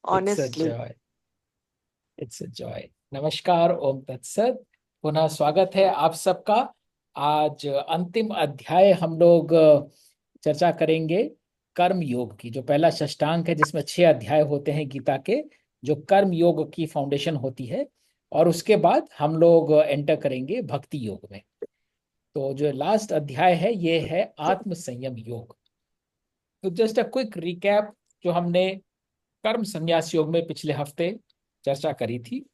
It's a honestly. Joy. It's a joy. नमस्कार, ओम तत्सत। पुनः स्वागत है आप सबका। आज अंतिम अध्याय हम लोग चर्चा करेंगे कर्म योग की, जो पहला षष्टांग है जिसमें 6 अध्याय होते हैं गीता के, जो कर्म योग की फाउंडेशन होती है। और उसके बाद हम लोग एंटर करेंगे भक्ति योग में। तो जो लास्ट अध्याय है ये है आत्म संयम योग। तो जस्ट अ क्विक रिकैप, जो हमने कर्म संन्यास योग में पिछले हफ्ते चर्चा करी थी,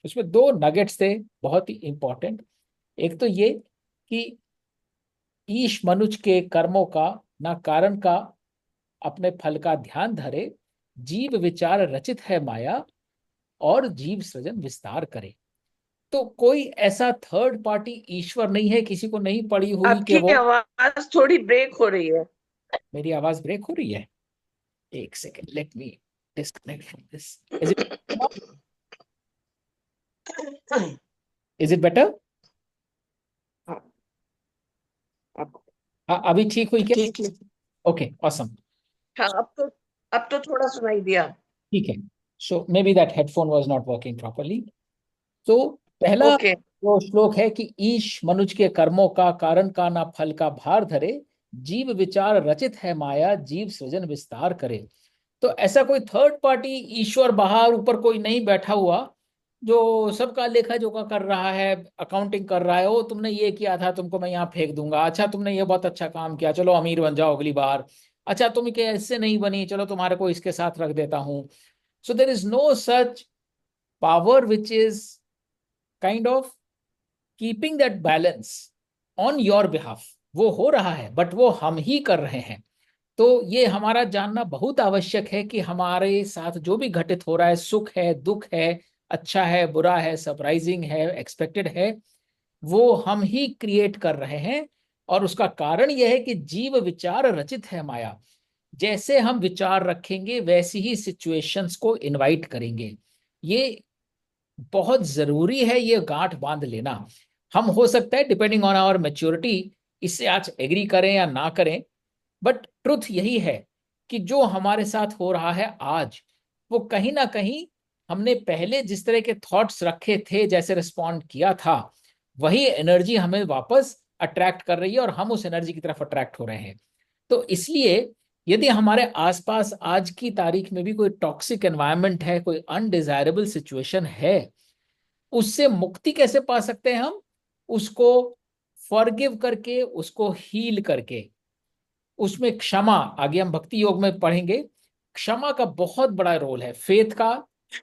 उसमें 2 नगेट्स थे बहुत ही इंपॉर्टेंट। एक तो ये कि ईश मनुज के कर्मों का ना कारण का अपने फल का ध्यान धरे, जीव विचार रचित है माया, और जीव सृजन विस्तार करे। तो कोई ऐसा थर्ड पार्टी ईश्वर नहीं है, किसी को नहीं पड़ी हुई कि आपकी वो। आवाज थोड़ी ब्रेक हो रही है। मेरी आवाज ब्रेक हो रही है? एक second, let me disconnect from this. Is it better? हाँ, अब हाँ, अभी ठीक हुई क्या? ठीक है। Okay, awesome. हाँ, अब तो थोड़ा सुनाई दिया। ठीक है। So maybe that headphone was not working properly. तो पहला ओके। जो श्लोक है कि ईश मनुज के कर्मों का कारण का ना फल का भार धरे, जीव विचार रचित है माया, जीव सृजन विस्तार करे। तो ऐसा कोई थर्ड पार्टी ईश्वर बाहर ऊपर कोई नहीं बैठा हुआ, जो सबका लेखा जोखा कर रहा है, अकाउंटिंग कर रहा है। ओ तुमने ये किया था, तुमको मैं यहाँ फेंक दूंगा। अच्छा तुमने ये बहुत अच्छा काम किया, चलो अमीर बन जाओ अगली बार। अच्छा तुम के ऐसे नहीं बनी, चलो तुम्हारे को इसके साथ रख देता हूँ। So there is no such power which is kind of keeping that balance on your behalf. वो हो रहा है बट वो हम ही कर रहे हैं। तो ये हमारा जानना बहुत आवश्यक है कि हमारे साथ जो भी घटित हो रहा है, सुख है, दुख है, अच्छा है, बुरा है, सरप्राइजिंग है, एक्सपेक्टेड है, वो हम ही क्रिएट कर रहे हैं। और उसका कारण यह है कि जीव विचार रचित है माया। जैसे हम विचार रखेंगे वैसी ही सिचुएशंस को इनवाइट करेंगे। ये बहुत जरूरी है, ये गांठ बांध लेना। हम हो सकता है डिपेंडिंग ऑन आवर मेच्योरिटी इससे आज एग्री करें या ना करें, बट ट्रुथ यही है कि जो हमारे साथ हो रहा है आज, वो कहीं ना कहीं हमने पहले जिस तरह के थॉट्स रखे थे, जैसे रिस्पॉन्ड किया था, वही एनर्जी हमें वापस अट्रैक्ट कर रही है और हम उस एनर्जी की तरफ अट्रैक्ट हो रहे हैं। तो इसलिए यदि हमारे आसपास आज की तारीख में भी कोई टॉक्सिक एनवायरनमेंट है, कोई अनडिजायरेबल सिचुएशन है, उससे मुक्ति कैसे पा सकते हैं हम? उसको फॉरगिव करके, उसको हील करके, उसमें क्षमा, आगे हम भक्ति योग में पढ़ेंगे, क्षमा का बहुत बड़ा रोल है, फेथ का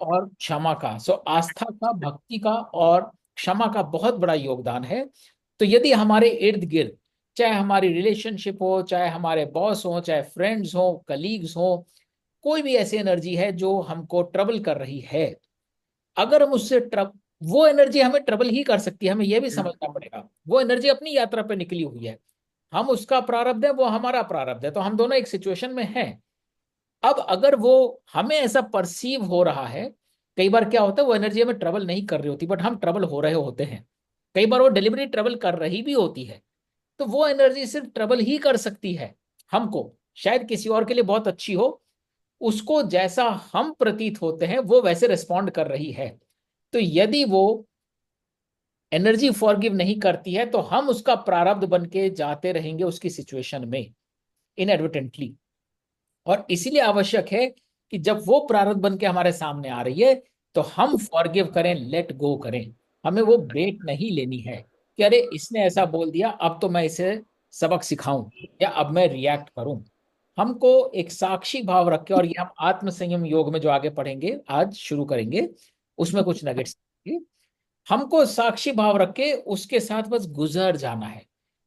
और क्षमा का। सो आस्था का, भक्ति का और क्षमा का बहुत बड़ा योगदान है। तो यदि हमारे इर्द गिर्द, चाहे हमारी रिलेशनशिप हो, चाहे हमारे बॉस हो, चाहे फ्रेंड्स हो, कलीग्स हो, कोई भी ऐसी एनर्जी है जो हमको ट्रबल कर रही है, अगर हम उससे वो एनर्जी हमें ट्रबल ही कर सकती है, हमें यह भी समझना पड़ेगा। वो एनर्जी अपनी यात्रा पे निकली हुई है, हम उसका प्रारब्ध है, वो हमारा प्रारब्ध है, तो हम दोनों एक सिचुएशन में हैं। अब अगर वो हमें ऐसा परसीव हो रहा है, कई बार क्या होता है, वो एनर्जी हमें ट्रबल नहीं कर रही होती बट हम ट्रबल हो रहे होते हैं। कई बार वो डिलिवरी ट्रबल कर रही भी होती है। तो वो एनर्जी सिर्फ ट्रबल ही कर सकती है हमको, शायद किसी और के लिए बहुत अच्छी हो, उसको जैसा हम प्रतीत होते हैं वो वैसे रिस्पॉन्ड कर रही है। तो यदि वो एनर्जी फॉरगिव नहीं करती है, तो हम उसका प्रारब्ध बन के जाते रहेंगे उसकी सिचुएशन में, इनएडवर्टेंटली। और इसीलिए आवश्यक है कि जब वो प्रारब्ध बन के हमारे सामने आ रही है, तो हम फॉरगिव करें, लेट गो करें। हमें वो बेट नहीं लेनी है कि अरे इसने ऐसा बोल दिया, अब तो मैं इसे सबक सिखाऊं या अब मैं रिएक्ट करूं। हमको एक साक्षी भाव रख के, और ये हम आत्म संयम योग में जो आगे पढ़ेंगे, आज शुरू करेंगे, उसमें कुछ नगेट्स। हमको साक्षी भाव रख के उसके साथ बस गुजर जाना है।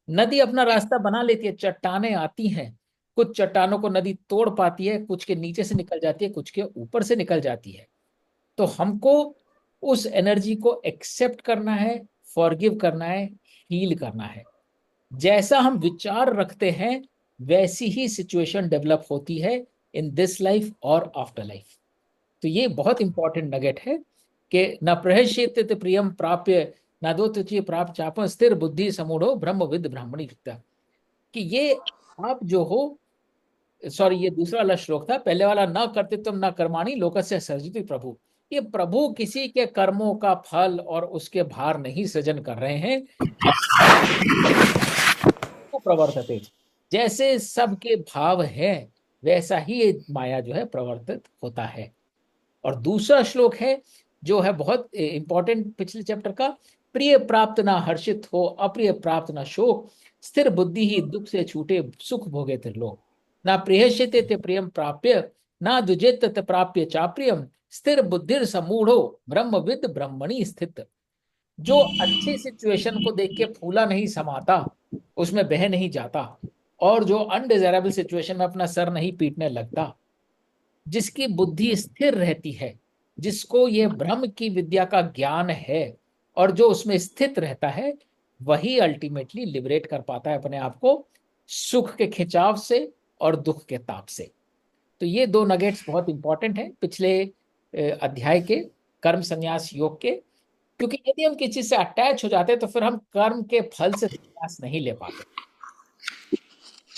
नदी अपना रास्ता बना लेती है, चट्टानें आती हैं, कुछ चट्टानों को नदी तोड़ पाती है, कुछ के नीचे से निकल जाती है, कुछ के ऊपर से निकल जाती है। तो हमको उस एनर्जी को एक्सेप्ट करना है, फॉरगिव करना है, हील करना है। जैसा हम विचार रखते हैं वैसी ही सिचुएशन डेवलप होती है, इन दिस लाइफ और आफ्टर लाइफ। तो ये बहुत इंपॉर्टेंट नगेट है कि न प्रहस्येत प्रियम प्राप्य, न दो तुझे प्राप्त चाप, स्थिर बुद्धि समूढ़ो ब्रह्मविद ब्राह्मणी विद्या। कि ये आप जो हो, सॉरी, ये दूसरा वाला श्लोक था, पहले वाला न करते तुम न कर्माणि लोकस्य सर्जति प्रभु। ये प्रभु किसी के कर्मों का फल और उसके भार नहीं सृजन कर रहे हैं, तो प्रवर्तते, जैसे सबके भाव है वैसा ही ये माया जो है प्रवर्तित होता है। और दूसरा श्लोक है जो है बहुत इंपॉर्टेंट पिछले चैप्टर का, प्रिय प्राप्त ना हर्षित हो, अप्रिय प्राप्त ना शोक, स्थिर बुद्धि ही दुख से छूटे, सुख भोगे त्रिलोक। ना प्रियश्यते ते प्रियम प्राप्य, ना दुजेत तत् प्राप्य चाप्रियम, स्थिर बुद्धिर समूढ़ो ब्रह्मविद ब्रह्मणि स्थित। जो अच्छी सिचुएशन को देख के फूला नहीं समाता, उसमें बह नहीं जाता, और जो अनडिजायरेबल सिचुएशन में अपना सर नहीं पीटने लगता, जिसकी बुद्धि स्थिर रहती है, जिसको ये ब्रह्म की विद्या का ज्ञान है, और जो उसमें स्थित रहता है, वही अल्टीमेटली लिबरेट कर पाता है अपने आप को सुख के खिंचाव से और दुख के ताप से। तो ये दो नगेट्स बहुत इंपॉर्टेंट हैं पिछले अध्याय के कर्म संन्यास योग के, क्योंकि यदि हम किसी से अटैच हो जाते हैं तो फिर हम कर्म के फल से संन्यास नहीं ले पाते।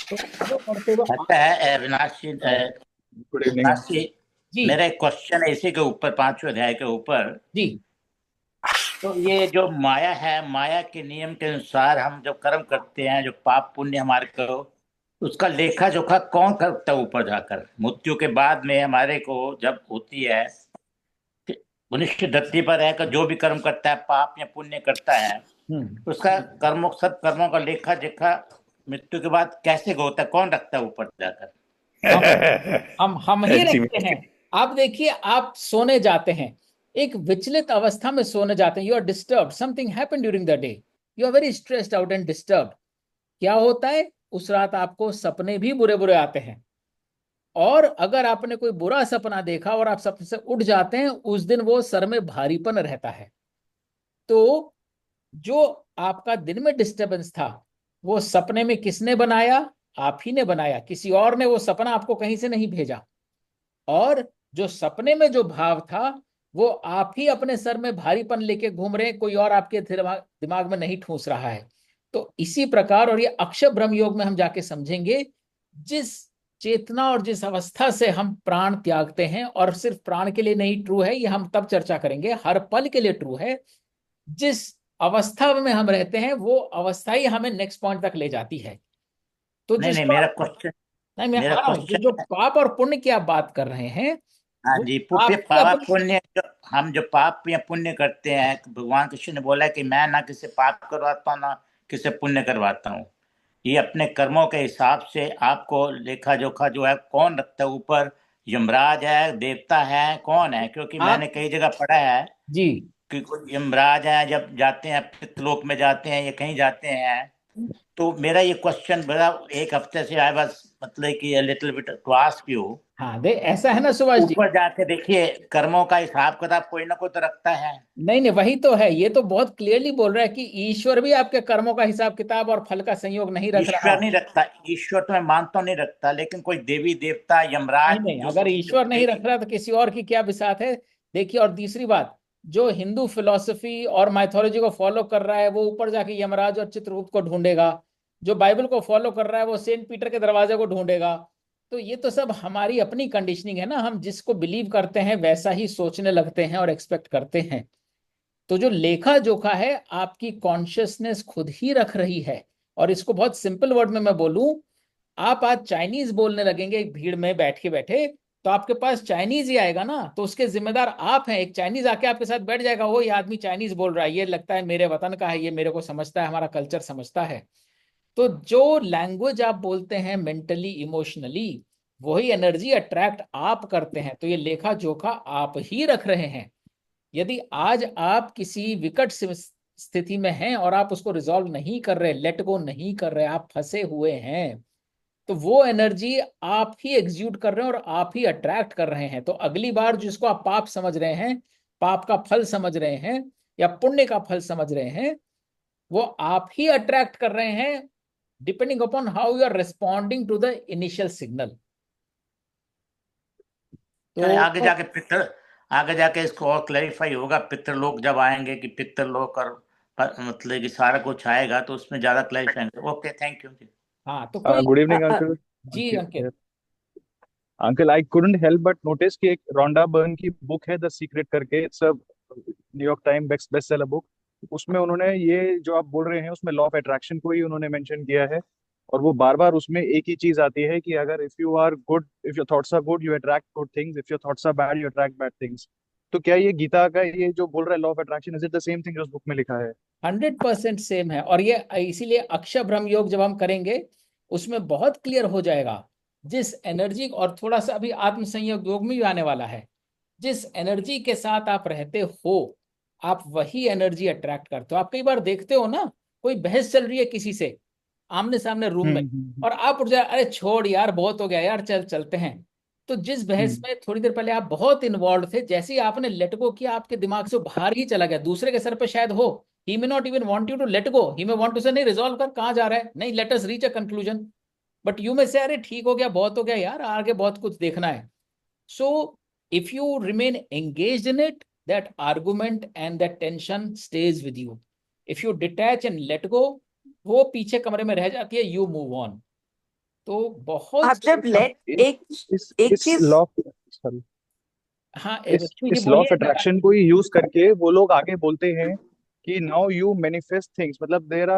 तो आगे बढ़ते हुए अच्छा है अविनाश जी, गुड इवनिंग अविनाश जी, जी मेरा एक क्वेश्चन है इसी के ऊपर, 5वें अध्याय के ऊपर। जी तो ये जो माया है, माया के नियम के अनुसार हम जब कर्म करते हैं, जो पाप पुण्य हमारे को, उसका लेखा जोखा कौन करता है ऊपर जाकर? मृत्यु के बाद में हमारे को जब होती है, मनुष्य धरती पर रहकर जो भी कर्म करता है, पाप या पुण्य करता है, उसका कर्मों, सब कर्मों का लेखा जोखा मृत्यु के बाद कैसे होता है? कौन रखता है ऊपर जाकर? हम ही रखते हैं। आप देखिए, आप सोने जाते हैं, एक विचलित अवस्था में सोने जाते हैं, you are disturb, something happen during the day, you are very stressed out and disturb. क्या होता है, उस रात आपको सपने भी बुरे बुरे आते हैं, और अगर आपने कोई बुरा सपना देखा और आप सपने से उठ जाते हैं, उस दिन वो सर में भारीपन रहता है। तो जो आपका दिन में डिस्टरबेंस था, वो सपने में किसने बनाया? आप ही ने बनाया, किसी और ने वो सपना आपको कहीं से नहीं भेजा। और जो सपने में जो भाव था, वो आप ही अपने सर में भारीपन लेके घूम रहे हैं, कोई और आपके दिमाग में नहीं ठूस रहा है। तो इसी प्रकार, और ये अक्षर ब्रह्म योग में हम जाके समझेंगे, जिस चेतना और जिस अवस्था से हम प्राण त्यागते हैं, और सिर्फ प्राण के लिए नहीं ट्रू है, ये हम तब चर्चा करेंगे, हर पल के लिए ट्रू है। जिस अवस्था में हम रहते हैं, वो अवस्था ही हमें नेक्स्ट पॉइंट तक ले जाती है। तो नहीं नहीं, जिसको, मेरा क्वेश्चन, नहीं मैं मेरा आ रहा हूं, जो क्वेश्चन, पाप और पुण्य की आप बात कर रहे हैं, हाँ वो जी, आपकी पाप अपनी, पुण्य, हम जो पाप या पुण्य करते हैं, भगवान कृष्ण ने बोला कि मैं ना किसी पाप करवाता हूँ, ना किसी पुण्य करवाता हूँ। ये अपने कर्मों के हिसाब से आपको लेखा जोखा जो है कौन रखता है ऊपर? यमराज है, देवता है, कौन है? क्योंकि मैंने आप कई जगह पढ़ा है जी कि कोई यमराज है, जब जाते हैं पितृलोक में जाते हैं या कहीं जाते हैं। तो मेरा ये क्वेश्चन बड़ा, एक हफ्ते से आई वाज, मतलब कि little bit to ask you. हाँ, दे ऐसा है ना सुभाष जी। ऊपर जाके देखिए, कर्मों का हिसाब किताब कोई ना कोई तो रखता है। नहीं नहीं, वही तो है, ये तो बहुत क्लियरली बोल रहा है कि ईश्वर भी आपके कर्मों का हिसाब किताब और फल का संयोग नहीं रख रहा ईश्वर है। नहीं रखता, ईश्वर तो मैं मानता हूँ नहीं रखता, लेकिन कोई देवी देवता, नहीं यमराज, नहीं, जो अगर जो ईश्वर नहीं रख रहा तो किसी और की क्या बिसात है। देखिए, और दूसरी बात, जो हिंदू फिलॉसफी और माइथोलॉजी को फॉलो कर रहा है, वो ऊपर जाके यमराज और चित्रगुप्त को ढूंढेगा। जो बाइबल को फॉलो कर रहा है, वो सेंट पीटर के दरवाजे को ढूंढेगा। तो ये तो सब हमारी अपनी कंडीशनिंग है ना, हम जिसको बिलीव करते हैं वैसा ही सोचने लगते हैं और एक्सपेक्ट करते हैं। तो जो लेखा जोखा है, आपकी कॉन्शियसनेस खुद ही रख रही है। और इसको बहुत सिंपल वर्ड में मैं बोलूं, आप आज चाइनीज बोलने लगेंगे एक भीड़ में बैठ के बैठे, तो आपके पास चाइनीज ही आएगा ना, तो उसके जिम्मेदार आप हैं। एक चाइनीज आके आपके साथ बैठ जाएगा, वो ये आदमी चाइनीज बोल रहा है, ये लगता है मेरे वतन का है, ये मेरे को समझता है, हमारा कल्चर समझता है। तो जो लैंग्वेज आप बोलते हैं मेंटली इमोशनली, वही एनर्जी अट्रैक्ट आप करते हैं। तो ये लेखा जोखा आप ही रख रहे हैं। यदि आज आप किसी विकट स्थिति में हैं और आप उसको रिजॉल्व नहीं कर रहे, लेट गो नहीं कर रहे, आप फंसे हुए हैं, तो वो एनर्जी आप ही एग्जीक्यूट कर रहे हैं और आप ही अट्रैक्ट कर रहे हैं। तो अगली बार जिसको आप पाप समझ रहे हैं, पाप का फल समझ रहे हैं, या पुण्य का फल समझ रहे हैं, वो आप ही अट्रैक्ट कर रहे हैं, depending upon how you are responding to the initial signal. चलिए, तो आगे जाके पितृ, आगे जाके इसको और क्लैरिफाई होगा, पितृलोक जब आएंगे कि पितृलोक और मतलब कि सारा कुछ आएगा, तो उसमें ज्यादा क्लैरिफाई होगा। ओके, थैंक यू जी। हाँ, तो कोई गुड इवनिंग अंकल। जी Ankit. Uncle I couldn't help but notice कि एक रोंडा बर्न की बुक है द सीक्रेट करके, it's a New York time best best seller book. उसमें उन्होंने ये जो आप बोल रहे हैं उसमें लॉ ऑफ अट्रैक्शन को ही उन्होंने मेंशन किया है। और वो बार बार उसमें एक ही चीज आती है कि अगर if you are good, if your thoughts are good you attract good things, if your thoughts are bad you attract bad things. तो क्या ये गीता का ये जो बोल रहा है law of attraction, is it the same thing जो उस बुक में लिखा है? 100% सेम है। और ये इसीलिए अक्षय ब्रह्म योग जब हम करेंगे उसमें बहुत क्लियर हो जाएगा। जिस एनर्जी, और थोड़ा सा अभी आत्म संयोग योग में भी आने वाला है, जिस एनर्जी के साथ आप रहते हो आप वही एनर्जी अट्रैक्ट करते हो। आप कई बार देखते हो ना, कोई बहस चल रही है किसी से आमने सामने रूम में, और आप उठ जाए, अरे छोड़ यार बहुत हो गया यार, चल चलते हैं। तो जिस बहस में थोड़ी देर पहले आप बहुत इन्वॉल्व थे, जैसे ही आपने लेट गो किया आपके दिमाग से वो बाहर ही चला गया, दूसरे के सर पे शायद हो। He may not even want you to let go, he may want to say नहीं रिजॉल्व कर, कहाँ जा रहा है, नहीं let us reach a conclusion, but you में से अरे ठीक हो गया बहुत हो गया यार, आगे बहुत कुछ देखना है। So, if you remain engaged in it, that argument and that tension stays with you. If you detach and let go, वो पीछे कमरे में रह जाती है, you move on. तो बहुत आप जब लेट एक इस चीज, लॉ, सॉरी, हाँ इस लक्ष्मी जी लॉ ऑफ बोलिए। अट्रैक्शन को ही यूज करके वो लोग आगे बोलते हैं कि नाउ यू मैनिफेस्ट थिंग्स। मतलब there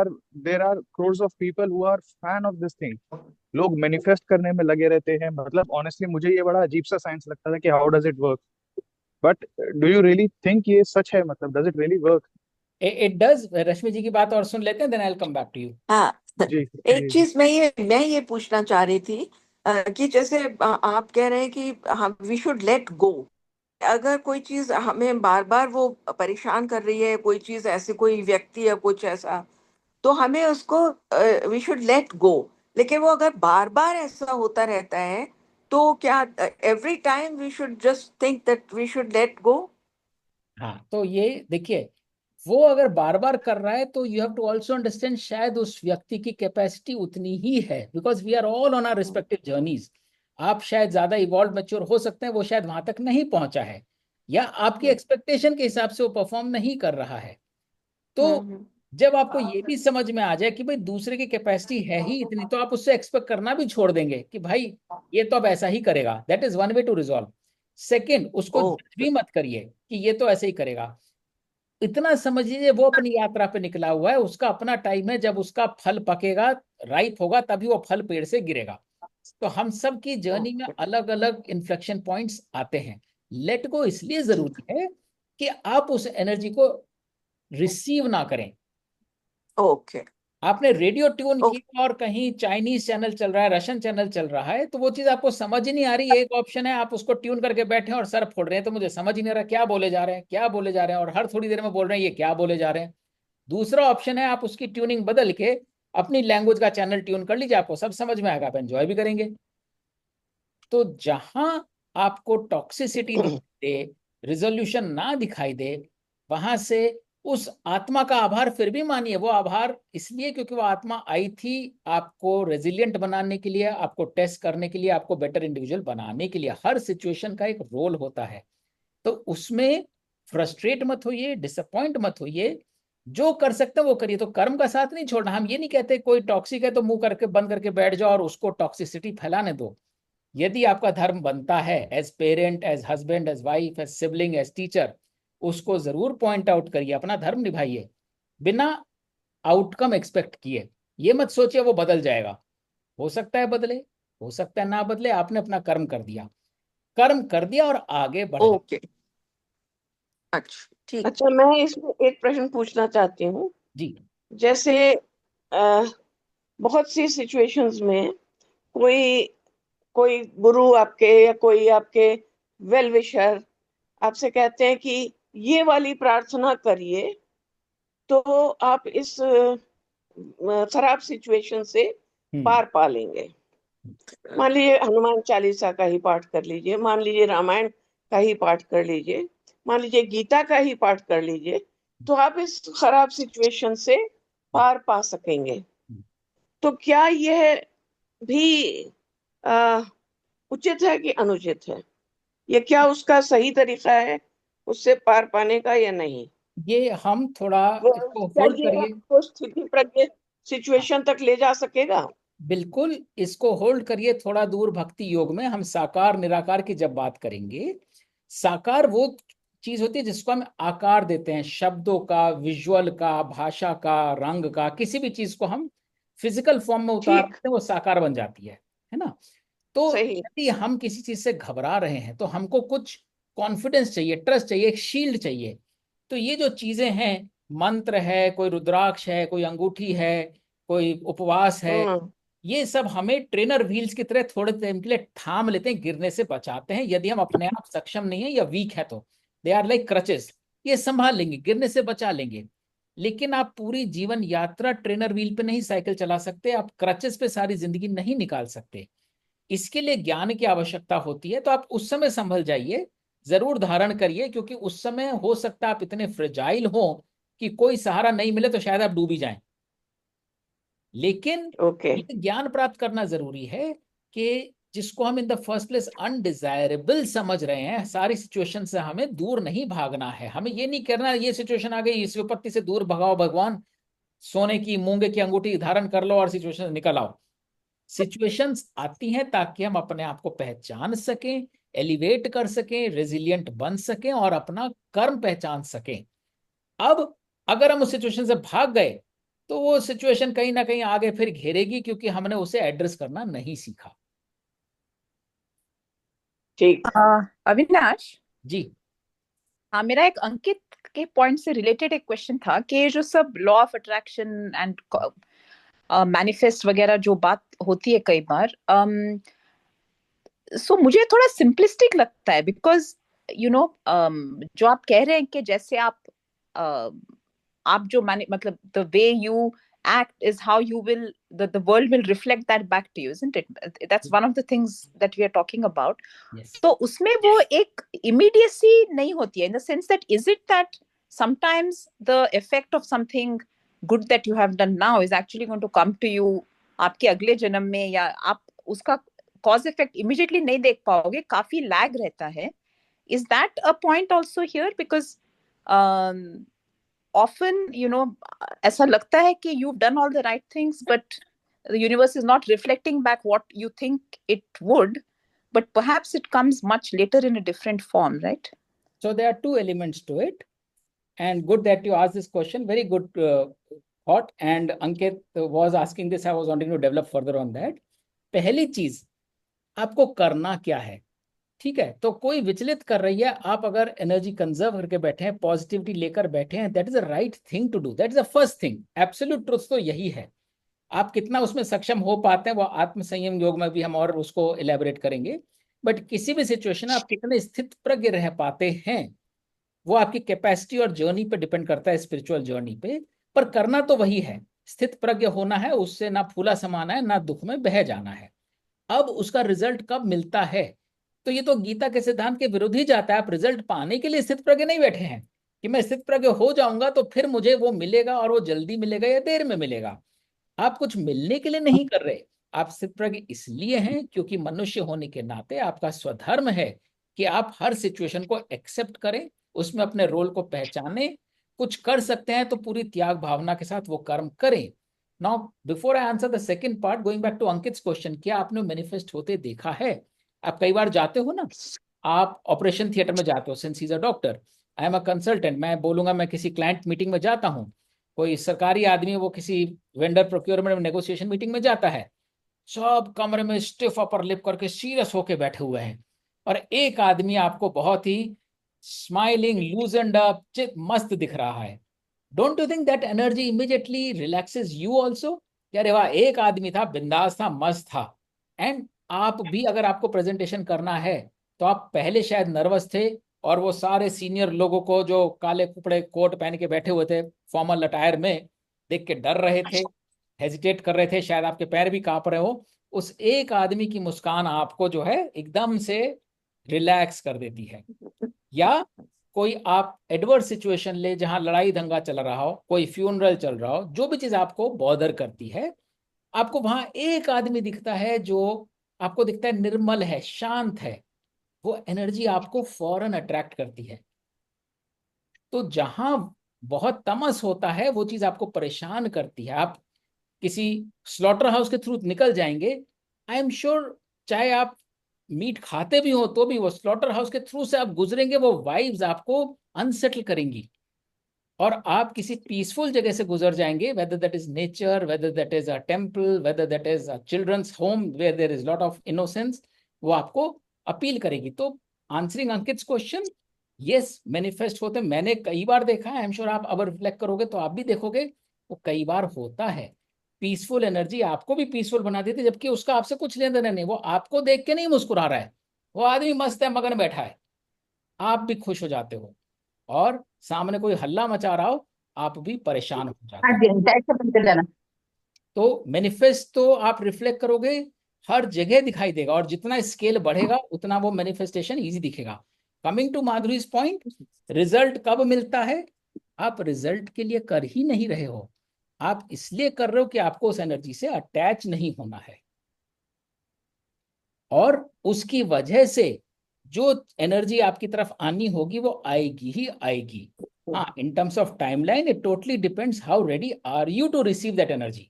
are crores of people who are fan of this thing. लोग मैनिफेस्ट करने में लगे रहते हैं। मतलब ऑनेस्टली मुझे ये बड़ा अजीब सा साइंस लगता था कि how does it work, but do you really think ये सच है? मतलब does it really work? It does. Rashmi ji की बात और सुन लेते हैं, then I will come back to you. हाँ, जी एक जी। चीज मैं ये पूछना चाह रही थी, कि जैसे आप कह रहे हैं कि हम वी शुड लेट गो। अगर कोई चीज हमें बार बार वो परेशान कर रही है, कोई चीज ऐसे, कोई व्यक्ति या कुछ ऐसा, तो हमें उसको वी शुड लेट गो। लेकिन वो अगर बार बार ऐसा होता रहता है तो क्या every time we should just think that we should let go? हाँ तो ये देखिए, वो अगर बार बार कर रहा है तो you have to also understand शायद उस व्यक्ति की कैपेसिटी उतनी ही है, because we are all on our respective journeys. आप शायद ज्यादा इवॉल्व मैच्योर हो सकते हैं, वो शायद वहां तक नहीं पहुंचा है, या आपकी एक्सपेक्टेशन के हिसाब से वो परफॉर्म नहीं कर रहा है। तो जब आपको ये भी समझ में आ जाए कि भाई दूसरे की कैपेसिटी है ही इतनी, तो आप उससे एक्सपेक्ट करना भी छोड़ देंगे कि भाई ये तो अब ऐसा ही करेगा। That is one way to resolve. Second, उसको ओ, जज भी मत करिए कि ये तो ऐसे ही करेगा। इतना समझ लीजिए वो अपनी यात्रा पे निकला हुआ है, उसका अपना टाइम है, जब उसका फल पकेगा, राइप होगा, तभी वो फल पेड़ से गिरेगा। तो हम सब की जर्नी में अलग अलग इन्फ्लेक्शन पॉइंट्स आते हैं। लेट गो इसलिए जरूरी है कि आप उस एनर्जी को रिसीव ना करें। ओके आपने रेडियो ट्यून ओके किया और कहीं चाइनीज चैनल चल रहा है, रशियन चैनल चल रहा है, तो वो चीज आपको समझ ही नहीं आ रही। एक ऑप्शन है आप उसको ट्यून करके बैठे हैं और सर फोड़ रहे हैं, तो मुझे समझ ही नहीं आ रहा क्या बोले जा रहे हैं, क्या बोले जा रहे हैं, और हर थोड़ी देर में बोल रहे हैं ये क्या बोले जा रहे हैं। दूसरा ऑप्शन है आप उसकी ट्यूनिंग बदल के अपनी लैंग्वेज का चैनल ट्यून कर लीजिए, आपको सब समझ में आएगा, आप एंजॉय भी करेंगे। तो जहां आपको टॉक्सिसिटी दिखाई दे, रिजोल्यूशन ना दिखाई दे, वहां से उस आत्मा का आभार फिर भी मानिए। वो आभार इसलिए क्योंकि वो आत्मा आई थी आपको रेजिलिएंट बनाने के लिए, आपको टेस्ट करने के लिए, आपको बेटर इंडिविजुअल बनाने के लिए। हर सिचुएशन का एक रोल होता है, तो उसमें फ्रस्ट्रेट मत होइए, डिसअपॉइंट मत होइए। जो कर सकते हैं वो करिए। तो कर्म का साथ नहीं छोड़ना। हम ये नहीं कहते कोई टॉक्सिक है तो मुंह करके बंद करके बैठ जाओ और उसको टॉक्सिसिटी फैलाने दो। यदि आपका धर्म बनता है, as parent, as husband, as wife, as sibling, as teacher, उसको जरूर पॉइंट आउट करिए, अपना धर्म निभाइए, बिना आउटकम एक्सपेक्ट किए। ये मत सोचिए वो बदल जाएगा। हो सकता है बदले, हो सकता है ना बदले। आपने अपना कर्म कर दिया, कर्म कर दिया और आगे बढ़ गए। ओके, अच्छा ठीक। अच्छा, मैं इसमें एक प्रश्न पूछना चाहती हूँ। जी। जैसे बहुत सी सिचुएशंस में कोई कोई गुरु आपके या कोई आपके वेल विशर आपसे कहते हैं कि ये वाली प्रार्थना करिए तो आप इस खराब सिचुएशन से पार पा लेंगे। मान लीजिए हनुमान चालीसा का ही पाठ कर लीजिए, मान लीजिए रामायण का ही पाठ कर लीजिए, मान लीजिए गीता का ही पाठ कर लीजिए, तो आप इस खराब सिचुएशन से पार पा सकेंगे। तो क्या यह भी उचित है कि अनुचित है? ये क्या उसका सही तरीका है उससे पार पाने का या नहीं? ये हम थोड़ा इसको क्या होल्ड ये करिए। आपको स्थिति प्रज्ञ सिचुएशन तक ले जा सकेगा? बिल्कुल, इसको होल्ड करिए थोड़ा दूर। भक्ति योग में हम साकार निराकार की जब बात करेंगे, साकार वो चीज होती है जिसको हम आकार देते हैं, शब्दों का, विजुअल का, भाषा का, रंग का, किसी भी चीज को हम फिजिकल फॉर्म में ठीक। उतारते हैं वो साकार बन जाती है ना। तो सही। यदि हम किसी चीज से घबरा रहे हैं तो हमको कुछ कॉन्फिडेंस चाहिए, ट्रस्ट चाहिए, एक शील्ड चाहिए। तो ये जो चीजें हैं, मंत्र है, कोई रुद्राक्ष है, कोई अंगूठी है, कोई उपवास है, हम्म। ये सब हमें ट्रेनर व्हील्स की तरह थोड़े टाइम के लिए थाम लेते हैं, गिरने से बचाते हैं। यदि हम अपने आप सक्षम नहीं है या वीक है तो दे आर लाइक क्रचेस, ये संभाल लेंगे, गिरने से बचा लेंगे। लेकिन आप पूरी जीवन यात्रा ट्रेनर व्हील पे नहीं साइकिल चला सकते, आप क्रचेस पे सारी जिंदगी नहीं निकाल सकते। इसके लिए ज्ञान की आवश्यकता होती है। तो आप उस समय संभल जाइए, जरूर धारण करिए, क्योंकि उस समय हो सकता है आप इतने फ्रेजाइल हो कि कोई सहारा नहीं मिले तो शायद आप डूबी जाएं। लेकिन ओके। ये ज्ञान प्राप्त करना जरूरी है कि जिसको हम in the first place undesirable समझ रहे हैं, सारी सिचुएशन से हमें दूर नहीं भागना है। हमें ये नहीं करना ये सिचुएशन आ गई, इस विपत्ति से दूर भगाओ भगवान, सोने की मूंगे की अंगूठी धारण कर लो और सिचुएशन से निकल आओ। सिचुएशंस आती हैं ताकि हम अपने आप को पहचान सकें, एलिवेट कर सकें, रेजिलिएंट बन सकें और अपना कर्म पहचान सकें। अब अगर हम उस सिचुएशन से भाग गए तो वो सिचुएशन कहीं ना कहीं आगे फिर घेरेगी, क्योंकि हमने उसे एड्रेस करना नहीं सीखा। ठीक। अविनाश, जी। हाँ, मेरा एक अंकित के पॉइंट से रिलेटेड एक क्वेश्चन था कि ये जो सब law of attraction and manifest वगैरह जो बात होती है कई बार, सो मुझे थोड़ा सिंपलिस्टिक लगता है, बिकॉज जो आप कह रहे हैं कि जैसे आप जो माने मतलब the way you act is how you will the world will reflect that back to you, isn't it? That's one of the things that we are talking about. Yes. तो उसमें वो एक immediacy नहीं होती है, in the sense that is it that sometimes the effect of something good that you have done now is actually going to come to you आपके अगले जन्म में, या आप उसका cause effect immediately नहीं देख पाओगे, काफी lag रहता है. Is that a point also here? Because often ऐसा लगता है कि you've done all the right things, but the universe is not reflecting back what you think it would, but perhaps it comes much later in a different form, right? So there are two elements to it, and good that you asked this question. Very good thought, and Ankit was asking this. I was wanting to develop further on that. पहली चीज, आपको करना क्या है? ठीक है, तो कोई विचलित कर रही है, आप अगर एनर्जी कंजर्व करके बैठे हैं, पॉजिटिविटी लेकर बैठे हैं, that is the right thing to do, that is the first thing. Absolute truth तो यही है। आप कितना उसमें सक्षम हो पाते हैं वो आत्म संयम योग में भी हम और उसको इलेबोरेट करेंगे। बट किसी भी सिचुएशन आप कितने स्थित प्रज्ञ रह पाते हैं वो आपकी कैपेसिटी और जर्नी पे डिपेंड करता है, स्पिरिचुअल जर्नी पे। पर करना तो वही है, स्थित प्रज्ञ होना है, उससे ना फूला समाना है, ना दुख में बह जाना है। अब उसका रिजल्ट कब मिलता है? तो ये तो गीता के सिद्धांत के विरुद्ध ही जाता है। आप रिजल्ट पाने के लिए स्थित प्रज्ञ नहीं बैठे हैं कि मैं स्थित प्रज्ञ हो जाऊंगा तो फिर मुझे वो मिलेगा, और वो जल्दी मिलेगा या देर में मिलेगा। आप कुछ मिलने के लिए नहीं कर रहे, आप स्थित प्रज्ञ इसलिए हैं क्योंकि मनुष्य होने के नाते आपका स्वधर्म है कि आप हर सिचुएशन को एक्सेप्ट करें, उसमें अपने रोल को पहचाने, कुछ कर सकते हैं तो पूरी त्याग भावना के साथ वो कर्म करें। Now before I answer the second part, going back to Ankit question, क्या आपने मैनिफेस्ट होते देखा है? आप कई बार जाते हो ना, आप ऑपरेशन थिएटर में जाते हो, since he is a doctor, I am a consultant, मैं बोलूंगा मैं किसी क्लाइंट मीटिंग में जाता हूँ, कोई सरकारी आदमी वो किसी वेंडर प्रोक्योरमेंट नेगोशिएशन मीटिंग में जाता है, सब कमरे में स्टिफ अपर लिप करके सीरियस होके बैठे हुए हैं, और एक आदमी आपको बहुत ही स्माइलिंग, लूजनड अप, मस्त दिख रहा है। Don't you think that energy immediately relaxes you also? अरे वाह, एक आदमी था, बिंदास था, मस्त था। एंड आप भी अगर आपको प्रेजेंटेशन करना है तो आप पहले शायद नर्वस थे, और वो सारे सीनियर लोगों को जो काले कुपड़े कोट पहन के बैठे हुए थे फॉर्मल अटायर में, देख के डर रहे थे, हेजिटेट कर रहे थे, शायद आपके पैर भी कांप रहे हो। उस एक आदमी की मुस्कान आपको जो है एकदम से रिलैक्स कर देती है। या कोई आप एडवर्स सिचुएशन ले जहां लड़ाई दंगा चल रहा हो, कोई फ्यूनरल चल रहा हो, जो भी चीज आपको बॉदर करती है, आपको वहां एक आदमी दिखता है जो आपको दिखता है निर्मल है, शांत है, वो एनर्जी आपको फौरन अट्रैक्ट करती है। तो जहां बहुत तमस होता है वो चीज आपको परेशान करती है। आप किसी स्लॉटर हाउस के थ्रू निकल जाएंगे, आई एम श्योर चाहे आप मीट खाते भी हो तो भी वो स्लॉटर हाउस के थ्रू से आप गुजरेंगे, वो वाइब्स आपको अनसेटल करेंगी, और आप किसी पीसफुल जगह से गुजर जाएंगे, whether that is nature, whether that is a temple, whether that is a children's home where there is lot of innocence, वो आपको अपील करेगी। तो answering Ankit question, yes manifest होते, मैंने कई बार देखा है, आई एम श्योर आप अब रिफ्लेक्ट करोगे तो आप भी देखोगे वो कई बार होता है। पीसफुल एनर्जी आपको भी पीसफुल बना देती है, जबकि उसका आपसे कुछ लेना देना नहीं, वो आपको देख के नहीं मुस्कुरा रहा है, वो आदमी मस्त है, मगन बैठा है, आप भी खुश हो जाते हो, और सामने कोई हल्ला मचा रहा हो आप भी परेशान हो जाते हाँ हो। जी, टाइट से बंद कर देना। तो मैनिफेस्ट तो आप रिफ्लेक्ट करोगे हर जगह दिखाई देगा, और जितना स्केल बढ़ेगा उतना वो मैनिफेस्टेशन इजी दिखेगा। Coming to Madhuri's point, result कब मिलता है? आप रिजल्ट के लिए कर ही नहीं रहे हो, आप इसलिए कर रहे हो कि आपको उस एनर्जी से अटैच नहीं होना है, और उसकी वजह से जो एनर्जी आपकी तरफ आनी होगी वो आएगी ही आएगी। हाँ, in terms of timeline it totally depends how ready are you to receive that energy.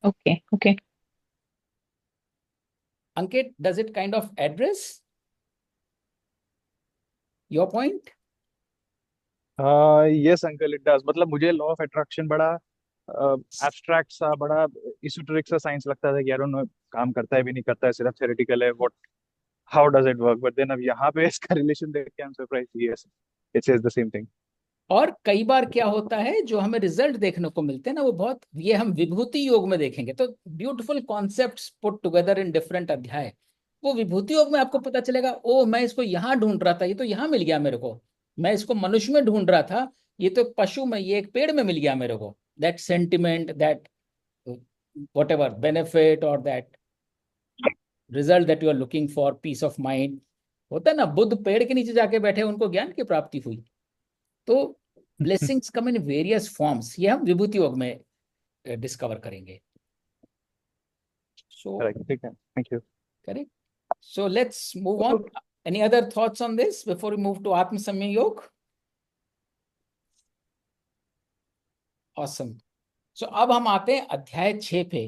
Okay okay. Ankit, does it kind of address your point? Yes uncle, it does. मतलब मुझे लॉ ऑफ अट्रैक्शन बड़ा abstract सा, बड़ा इsoteric सा science लगता था कि I don't know काम करता है भी नहीं करता है, सिर्फ थ्योरेटिकल है, what how does it work. But then अब यहाँ पे इसका रिलेशन देख के I am surprised, yes it says the same thing. और कई बार क्या होता है, जो हमें रिजल्ट देखने को मिलते हैं ना, वो बहुत, ये हम विभूति योग में देखेंगे तो beautiful concepts put together in different अध्याय, वो विभूति योग में आपको पता चलेगा, ओ मैं इसको यहाँ ढूंढ रहा था, ये तो यहाँ मिल गया मेरे को, मैं इसको मनुष्य में ढूंढ रहा था, ये तो पशु में, ये एक पेड़ में मिल गया मेरे को, that sentiment, that whatever benefit or that result that you are looking for, peace of mind। होता है ना, बुद्ध पेड़ के नीचे जाके बैठे, उनको ज्ञान की प्राप्ति हुई। तो blessings come in various forms, ये हम विभूति योग में डिस्कवर करेंगे। सो ठीक है, thank you. Correct, so let's move on. Any other thoughts on this before we move to आत्म संयम योग? ऑसम। सो अब हम आते हैं अध्याय 6 पे,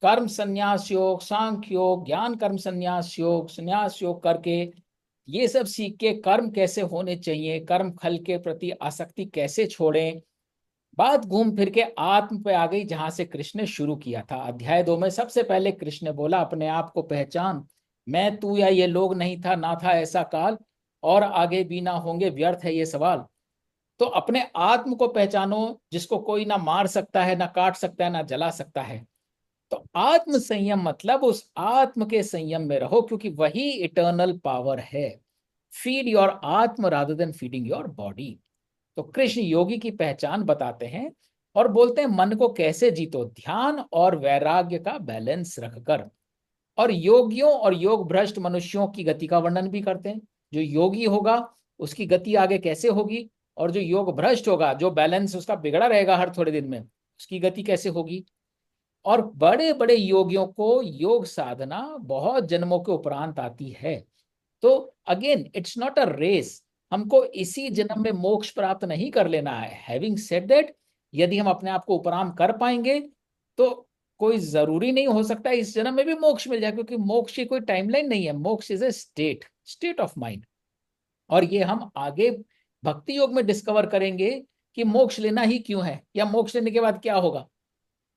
कर्म संन्यास योग, सांख्य योग, ज्ञान कर्म संन्यास योग, संन्यास योग करके ये सब सीख के कर्म कैसे होने चाहिए, कर्म फल के प्रति आसक्ति कैसे छोड़ें, बात घूम फिर के आत्म पे आ गई, जहां से कृष्ण ने शुरू किया था। अध्याय 2 में सबसे पहले कृष्ण ने बोला अपने आप को पहचान, मैं तू या ये लोग नहीं था, ना था ऐसा काल, और आगे भी ना होंगे, व्यर्थ है ये सवाल। तो अपने आत्म को पहचानो, जिसको कोई ना मार सकता है, ना काट सकता है, ना जला सकता है। तो आत्म संयम मतलब उस आत्म के संयम में रहो, क्योंकि वही इटर्नल पावर है। फीड योर आत्म rather than feeding your body. तो कृष्ण योगी की पहचान बताते हैं और बोलते हैं मन को कैसे जीतो, ध्यान और वैराग्य का बैलेंस रखकर। और योगियों और योग भ्रष्ट मनुष्यों की गति का वर्णन भी करते हैं। जो योगी होगा उसकी गति आगे कैसे होगी, और जो योग भ्रष्ट होगा, जो बैलेंस उसका बिगड़ा रहेगा हर थोड़े दिन में, उसकी गति कैसे होगी। और बड़े बड़े योगियों को योग साधना बहुत जन्मों के उपरांत आती है। तो again it's not a race, हमको इसी जन्म में मोक्ष प्राप्त नहीं कर लेना है। हैविंग सेड दैट, यदि हम अपने आप को उपराम कर पाएंगे तो कोई जरूरी नहीं हो सकता इस जन्म में भी मोक्ष मिल जाए, क्योंकि मोक्ष की कोई टाइमलाइन नहीं है। मोक्ष is a state of mind. और ये हम आगे भक्ति योग में डिस्कवर करेंगे कि मोक्ष लेना ही क्यों है, या मोक्ष लेने के बाद क्या होगा,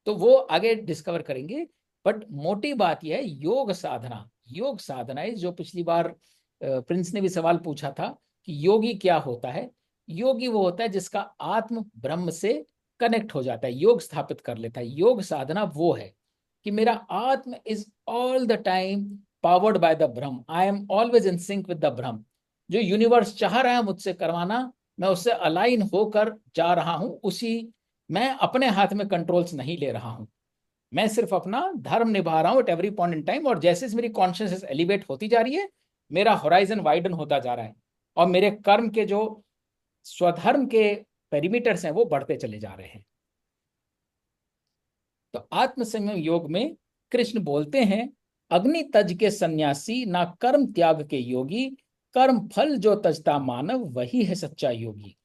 तो वो आगे डिस्कवर करेंगे। बट मोटी बात यह है, योग साधना है, जो पिछली बार प्रिंस ने भी सवाल पूछा था कि योगी क्या होता है। योगी वो होता है जिसका आत्म ब्रह्म से कनेक्ट हो जाता है, योग स्थापित कर लेता है। योग साधना वो है कि मेरा आत्म is all the time powered by the Brahm, I am always in sync with the Brahm. जो यूनिवर्स चाह रहा है मुझसे करवाना, मैं उससे अलाइन होकर जा रहा हूं, उसी, मैं अपने हाथ में कंट्रोल्स नहीं ले रहा हूं, मैं सिर्फ अपना धर्म निभा रहा हूं at every point in time. और जैसे मेरी कॉन्शियसनेस एलिवेट होती जा रही है, मेरा होराइजन वाइडन होता जा रहा है, और मेरे कर्म के जो स्वधर्म के पेरीमीटर्स हैं वो बढ़ते चले जा रहे हैं। तो आत्म संयम योग में कृष्ण बोलते हैं, अग्नि तज के सन्यासी, ना कर्म त्याग के योगी, कर्म फल जो तजता मानव, वही है सच्चा योगी।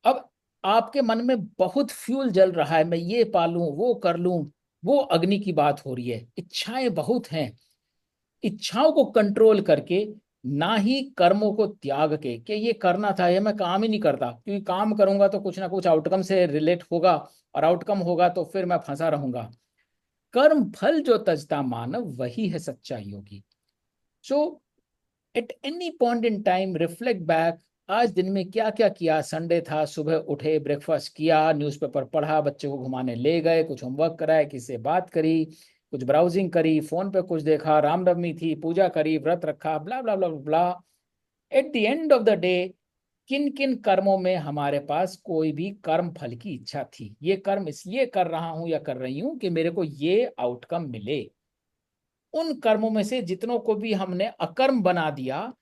अब आपके मन में बहुत फ्यूल जल रहा है, मैं ये पालूं, वो कर लूं, वो अग्नि की बात हो रही है। इच्छाएं बहुत हैं, इच्छाओं को कंट्रोल करके, ना ही कर्मों को त्याग के कि ये करना था, ये मैं काम ही नहीं करता, क्योंकि काम करूंगा तो कुछ ना कुछ आउटकम से रिलेट होगा, और आउटकम होगा तो फिर मैं फंसा रहूंगा। कर्म फल जो तजता मानव, वही है सच्चा योगी। So at any point in time reflect back, आज दिन में क्या क्या किया। संडे था, सुबह उठे, ब्रेकफास्ट किया, न्यूज़पेपर पढ़ा, बच्चे को घुमाने ले गए, कुछ होमवर्क कराया, किसी से बात करी, कुछ ब्राउजिंग करी, फोन पे कुछ देखा, रामनवमी थी, पूजा करी, व्रत रखा, blah blah blah blah. At the end of the day, किन किन कर्मों में हमारे पास कोई भी कर्म फल की इच्छा थी? ये कर्म इसलिए कर रहा हूं या कर रही हूं कि मेरे को ये आउटकम मिले। उन कर्मों में से जितनों को भी हमने अकर्म बना दिया,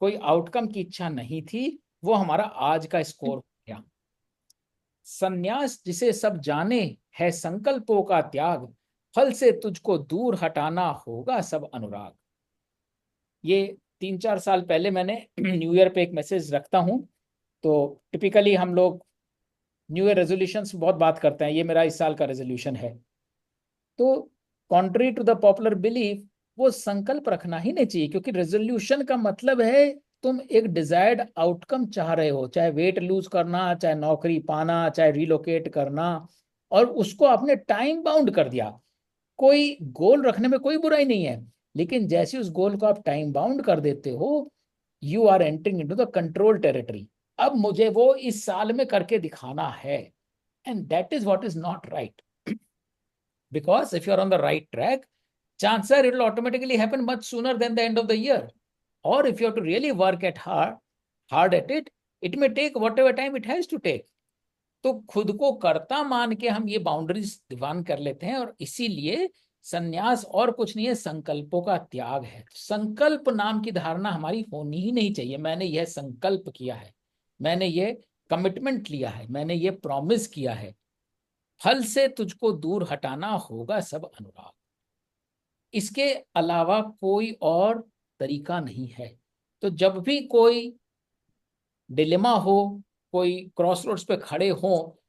कोई आउटकम की इच्छा नहीं थी, वो हमारा आज का स्कोर हो गया। संन्यास जिसे सब जाने, है संकल्पों का त्याग, फल से तुझको दूर हटाना होगा सब अनुराग। ये 3-4 साल पहले मैंने न्यू ईयर पे एक मैसेज रखता हूं। तो टिपिकली हम लोग न्यू ईयर रेजोल्यूशंस बहुत बात करते हैं, ये मेरा इस साल का रेजोल्यूशन है। तो contrary to the popular belief, वो संकल्प रखना ही नहीं चाहिए, क्योंकि रेजोल्यूशन का मतलब है तुम एक डिजायर्ड आउटकम चाह रहे हो, चाहे वेट लूज करना, चाहे नौकरी पाना, चाहे रिलोकेट करना, और उसको आपने टाइम बाउंड कर दिया। कोई गोल रखने में कोई बुराई नहीं है, लेकिन जैसे उस गोल को आप टाइम बाउंड कर देते हो, you are entering into the control territory. अब मुझे वो इस साल में करके दिखाना है, and that is what is not right. Because if you're on the right track, chances are it will automatically happen much sooner than the end of the year. Or if you have to really work hard at it, it may take whatever time it has to take. तो खुद को कर्ता मान के हम ये boundaries define कर लेते हैं, और इसीलिए संन्यास और कुछ नहीं है, संकल्पों का त्याग है। संकल्प नाम की धारणा हमारी होनी ही नहीं चाहिए। मैंने यह संकल्प किया है, मैंने ये कमिटमेंट लिया है, मैंने ये प्रॉमिस किया है, फल से तुझको दूर हटाना होगा सब अनुराग। इसके अलावा कोई और तरीका नहीं है। तो जब भी कोई डिलेमा हो, कोई क्रॉस रोड्स पे खड़े हो,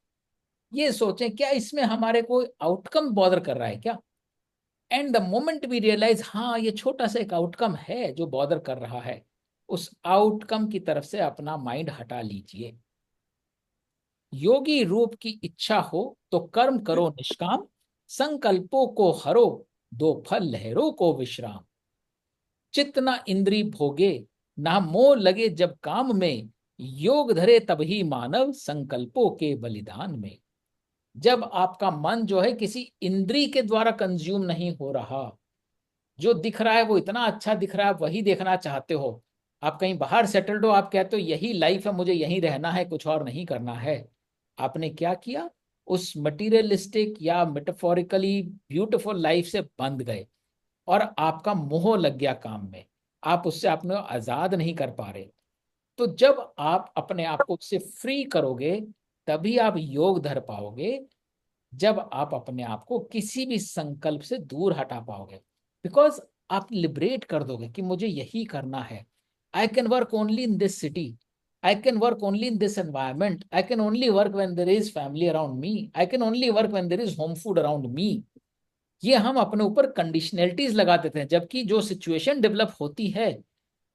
ये सोचें क्या इसमें हमारे कोई आउटकम बॉदर कर रहा है क्या? And the moment we realise, हाँ ये छोटा सा एक आउटकम है जो बॉदर कर रहा है, उस आउटकम की तरफ से अपना माइंड हटा लीजिए। योगी रूप की इच्छा हो तो कर्म करो निष्काम, संकल्पों को हरो, दो फल लहरों को विश्राम। चित्त न इंद्री भोगे, ना मोह लगे जब काम में, योग धरे तब ही मानव संकल्पों के बलिदान में। जब आपका मन जो है किसी इंद्री के द्वारा कंज्यूम नहीं हो रहा, जो दिख रहा है वो इतना अच्छा दिख रहा है, आप वही देखना चाहते हो, आप कहीं बाहर सेटल्ड हो, आप कहते हो यही लाइफ है, मुझे यहीं रहना है, कुछ और नहीं करना है। आपने क्या किया? उस मटीरियलिस्टिक या मेटाफोरिकली ब्यूटीफुल लाइफ से बंध गए, और आपका मोह लग गया काम में, आप उससे अपने को आजाद नहीं कर पा रहे। तो जब आप अपने आप को उससे फ्री करोगे, तभी आप योग धर पाओगे, जब आप अपने आप को किसी भी संकल्प से दूर हटा पाओगे। बिकॉज आप लिबरेट कर दोगे कि मुझे यही करना है। I can work only in this city, I can work only in this environment. I can only work when there is family around me. I can only work when there is home food around me. ये हम अपने ऊपर कंडीशनलिटीज लगा देते हैं, जबकि जो situation develop होती है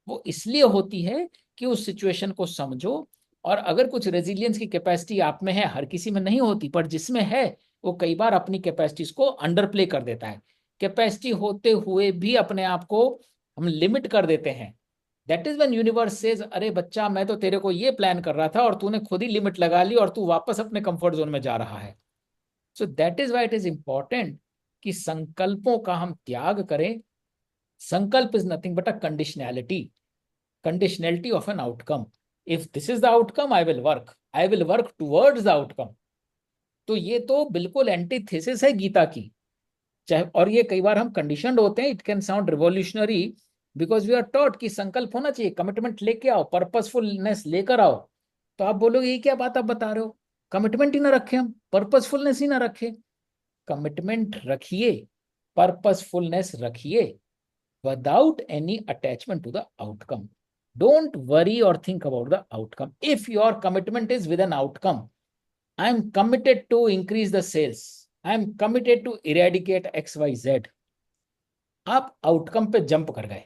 वो इसलिए होती है कि उस सिचुएशन को समझो, और अगर कुछ रेजिलियंस की कैपेसिटी आप में है, हर किसी में नहीं होती, पर जिसमें है वो कई बार अपनी कैपेसिटीज को अंडर प्ले कर देता है। कैपेसिटी होते हुए भी अपने आप को हम लिमिट कर देते हैं। That is when universe says, अरे बच्चा मैं तो तेरे को ये प्लान कर रहा था और तूने खुद ही लिमिट लगा ली और तू वापस अपने कंफर्ट जोन में जा रहा है। So that is why it is important कि संकल्पों का हम त्याग करें। संकल्प is nothing but a conditionality of an outcome. If this is the outcome, I will work towards the outcome. तो ये तो बिल्कुल एंटीथेसिस है गीता की। चाहे, और ये कई बार हम कंडीशनड होते हैं, it can sound revolutionary, because we are taught कि संकल्प होना चाहिए, कमिटमेंट लेके आओ, पर्पसफुलनेस लेकर आओ। तो आप बोलोगे ये क्या बात आप बता रहे हो, कमिटमेंट ही ना रखे, हम पर्पसफुलनेस ही ना रखे। कमिटमेंट रखिए, पर्पसफुलनेस रखिए, without any attachment to the outcome. Don't worry और think about the outcome. If your commitment is with an outcome, I am committed to increase the sales, I am committed to eradicate XYZ। आप outcome पे jump कर गए,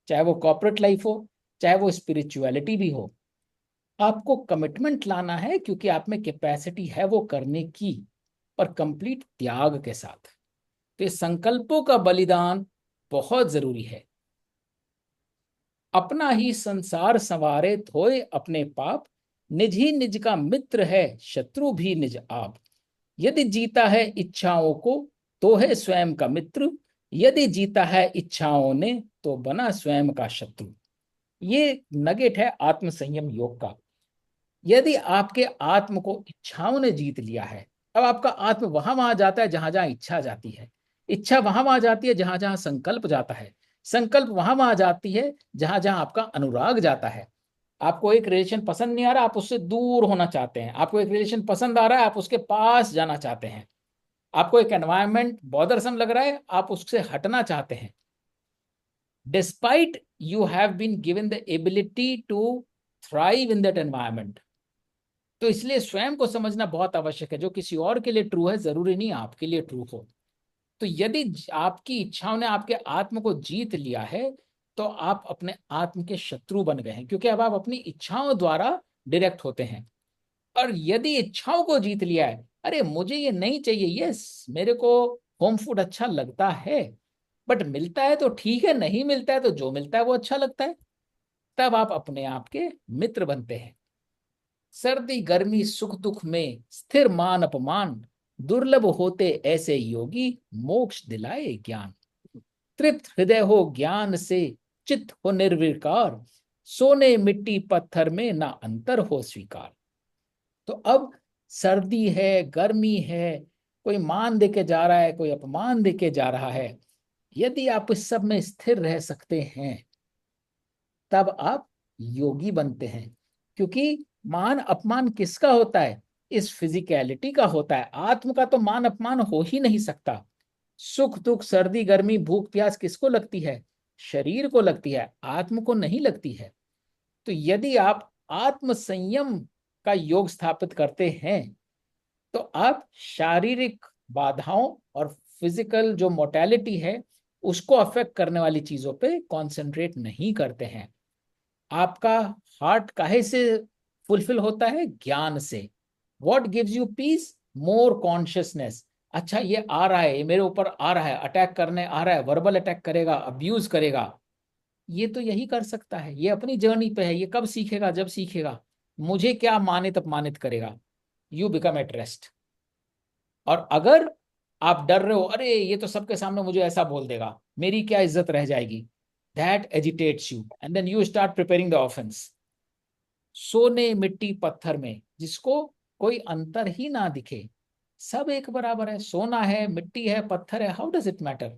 चाहे वो corporate life हो, चाहे वो स्पिरिचुअलिटी भी हो। आपको कमिटमेंट लाना है क्योंकि आप में कैपेसिटी है वो करने की, पर कंप्लीट त्याग के साथ। तो ये संकल्पों का बलिदान बहुत जरूरी है। अपना ही संसार संवारे धोए अपने पाप, निज ही निज का मित्र है शत्रु भी निज आप। यदि जीता है इच्छाओं को तो है स्वयं का मित्र, यदि जीता है इच्छाओं ने तो बना स्वयं का शत्रु। ये नगेट है आत्म संयम योग का। यदि आपके आत्म को इच्छाओं ने जीत लिया है, अब आपका आत्म वहां जाता है जहां जहां इच्छा जाती है, इच्छा वहां जाती है जहां जहां संकल्प जाता है, संकल्प वहां जाती है जहां जहां आपका अनुराग जाता है। आपको एक रिलेशन पसंद नहीं आ रहा, आप उससे दूर होना चाहते हैं। आपको एक रिलेशन पसंद आ रहा है, आप उसके पास जाना चाहते हैं। आपको एक एनवायरनमेंट बॉदरसम लग रहा है, आप उससे हटना चाहते हैं। Despite you have been given the ability to thrive in that environment. तो इसलिए स्वयं को समझना बहुत आवश्यक है। जो किसी और के लिए ट्रू है, जरूरी नहीं आपके लिए ट्रू हो। तो यदि आपकी इच्छाओं ने आपके आत्म को जीत लिया है, तो आप अपने आत्म के शत्रु बन गए हैं, क्योंकि अब आप अपनी इच्छाओं द्वारा डायरेक्ट होते हैं। और यदि इच्छाओं को जीत लिया है, अरे मुझे ये नहीं चाहिए, यस मेरे को होम फूड अच्छा लगता है, बट मिलता है तो ठीक है, नहीं मिलता है तो जो मिलता है वो अच्छा लगता है, तब आप अपने आप के मित्र बनते हैं। सर्दी गर्मी सुख दुख में स्थिर मान अपमान, दुर्लभ होते ऐसे योगी मोक्ष दिलाए ज्ञान। तृप्त हृदय हो ज्ञान से चित्त हो निर्विकार, सोने मिट्टी पत्थर में ना अंतर हो स्वीकार। तो अब सर्दी है, गर्मी है, कोई मान देके जा रहा है, कोई अपमान देके जा रहा है, यदि आप इस सब में स्थिर रह सकते हैं, तब आप योगी बनते हैं। क्योंकि मान अपमान किसका होता है? इस फिजिकलिटी का होता है। आत्म का तो मान अपमान हो ही नहीं सकता। सुख दुख सर्दी गर्मी भूख प्यास किसको लगती है? शरीर को लगती है, आत्म को नहीं लगती है। तो यदि आप आत्म संयम का योग स्थापित करते हैं, तो आप शारीरिक बाधाओं और फिजिकल जो मोर्टेलिटी है उसको अफेक्ट करने वाली चीजों पे कॉन्सेंट्रेट नहीं करते हैं। आपका हार्ट काहे से फुलफिल होता है? ज्ञान से। What gives you peace? More consciousness. अच्छा ये आ रहा है, ये मेरे ऊपर आ रहा है, अटैक करने आ रहा है, वर्बल अटैक करेगा, अब्यूज करेगा, ये तो यही कर सकता है, ये अपनी जर्नी पे है, ये कब सीखेगा? जब सीखेगा। मुझे क्या मानित अपमानित करेगा? You become at rest. और अगर आप डर रहे हो, अरे ये तो सबके सामने मुझे ऐसा बोल देगा, मेरी क्या इज्जत रह जाएगी, that agitates you and then you start preparing the offence. सोने मिट्टी पत्थर में जिसको कोई अंतर ही ना दिखे, सब एक बराबर है, सोना है, मिट्टी है, पत्थर है, हाउ डज इट मैटर?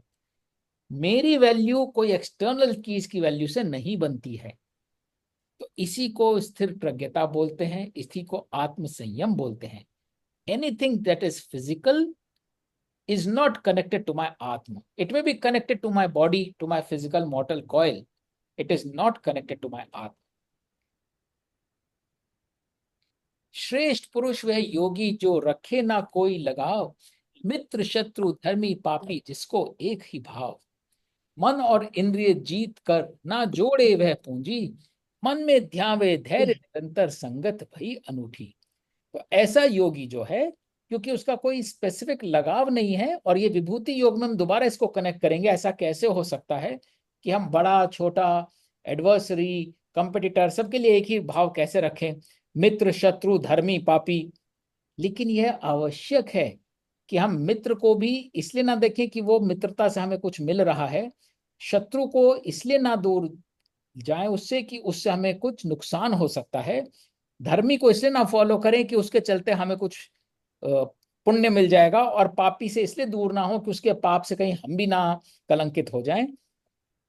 मेरी वैल्यू कोई एक्सटर्नल चीज की वैल्यू से नहीं बनती है। तो इसी को स्थिर प्रज्ञता बोलते हैं, इसी को आत्म संयम बोलते हैं। Anything that is physical is not connected to my atma. It may be connected to my body, to my physical mortal coil. It is not connected to my atma. श्रेष्ठ पुरुष वह योगी जो रखे ना कोई लगाव, मित्र शत्रु धर्मी पापी जिसको एक ही भाव। मन और इंद्रिय जीत कर ना जोड़े वह पूंजी, मन में ध्यावे धैर्य निरंतर संगत भई अनूठी। तो ऐसा योगी जो है, क्योंकि उसका कोई स्पेसिफिक लगाव नहीं है, और ये विभूति योग में हम दोबारा इसको कनेक्ट करेंगे। ऐसा कैसे हो सकता है कि हम बड़ा छोटा एडवर्सरी कंपटीटर सबके लिए एक ही भाव कैसे रखें, मित्र शत्रु धर्मी पापी? लेकिन यह आवश्यक है कि हम मित्र को भी इसलिए ना देखें कि वो मित्रता से हमें कुछ मिल रहा है, शत्रु को इसलिए ना दूर जाए उससे कि उससे हमें कुछ नुकसान हो सकता है, धर्मी को इसलिए ना फॉलो करें कि उसके चलते हमें कुछ पुण्य मिल जाएगा, और पापी से इसलिए दूर ना हो कि उसके पाप से कहीं हम भी ना कलंकित हो जाएं।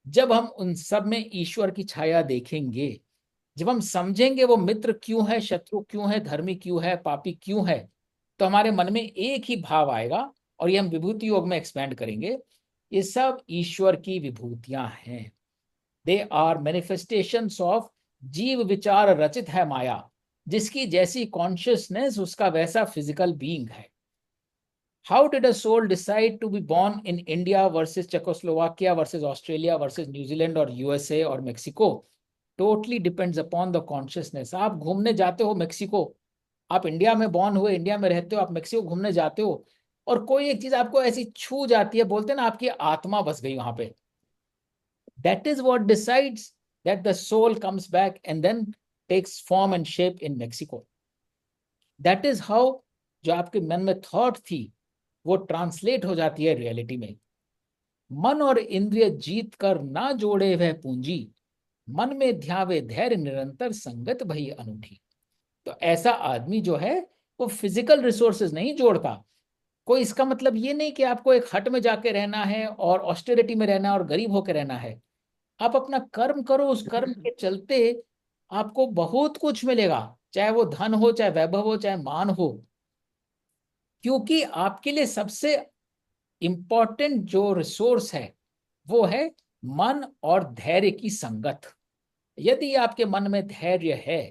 जब हम उन सब में ईश्वर की छाया देखेंगे, जब हम समझेंगे वो मित्र क्यों है, शत्रु क्यों है, धर्मी क्यों है, पापी क्यों है, तो हमारे मन में एक ही भाव आएगा, और ये हम विभूति योग में एक्सपेंड करेंगे। ये सब ईश्वर की विभूतियां हैं। दे आर मैनिफेस्टेशंस ऑफ जीव विचार रचित है माया। जिसकी जैसी कॉन्शियसनेस उसका वैसा फिजिकल बीइंग है। How did a soul decide to be born in India versus Czechoslovakia versus Australia versus New Zealand और यूएसए और Mexico? Totally depends upon the consciousness. आप घूमने जाते हो मेक्सिको, आप इंडिया में बॉर्न हुए, इंडिया में रहते हो, आप मेक्सिको घूमने जाते हो, और कोई एक चीज आपको ऐसी छू जाती है, बोलते हैं ना आपकी आत्मा बस गई वहां पे। That is what decides that the soul comes back and then takes form and shape in Mexico. That is how जो आपके मन में थॉट थी वो ट्रांसलेट हो जाती है रियलिटी में। मन और इंद्रिय जीत कर ना जोड़े वह पूंजी, मन में ध्यावे धैर्य निरंतर संगत भई अनूठी। तो ऐसा आदमी जो है वो फिजिकल रिसोर्सेज नहीं जोड़ता। कोई इसका मतलब ये नहीं कि आपको एक हट में जाके रहना है और ऑस्टेरिटी में रहना है और गरीब होकर रहना है। आप अपना कर्म करो, उस कर्म के चलते आपको बहुत कुछ मिलेगा, चाहे वो धन हो, चाहे वैभव हो, चाहे मान हो। क्योंकि आपके लिए सबसे इंपॉर्टेंट जो रिसोर्स है वो है मन और धैर्य की संगत। यदि आपके मन में धैर्य है,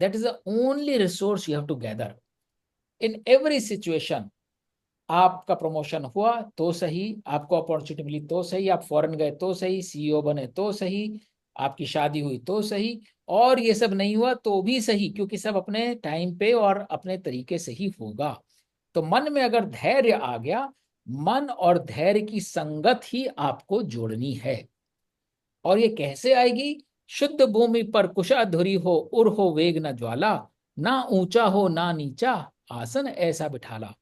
that is the only resource you have to gather in every situation. आपका प्रमोशन हुआ तो सही, आपको अपॉर्चुनिटी मिली तो सही, आप फॉरेन गए तो सही, सीईओ बने तो सही, आपकी शादी हुई तो सही, और ये सब नहीं हुआ तो भी सही, क्योंकि सब अपने टाइम पे और अपने तरीके से ही होगा। तो मन में अगर धैर्य आ गया, मन और धैर्य की संगत ही आपको जोड़नी है। और ये कैसे आएगी? शुद्ध भूमि पर कुशाधुरी हो, उर हो वेग न ज्वाला, ना ऊंचा हो ना नीचा, आसन ऐसा बिठाला।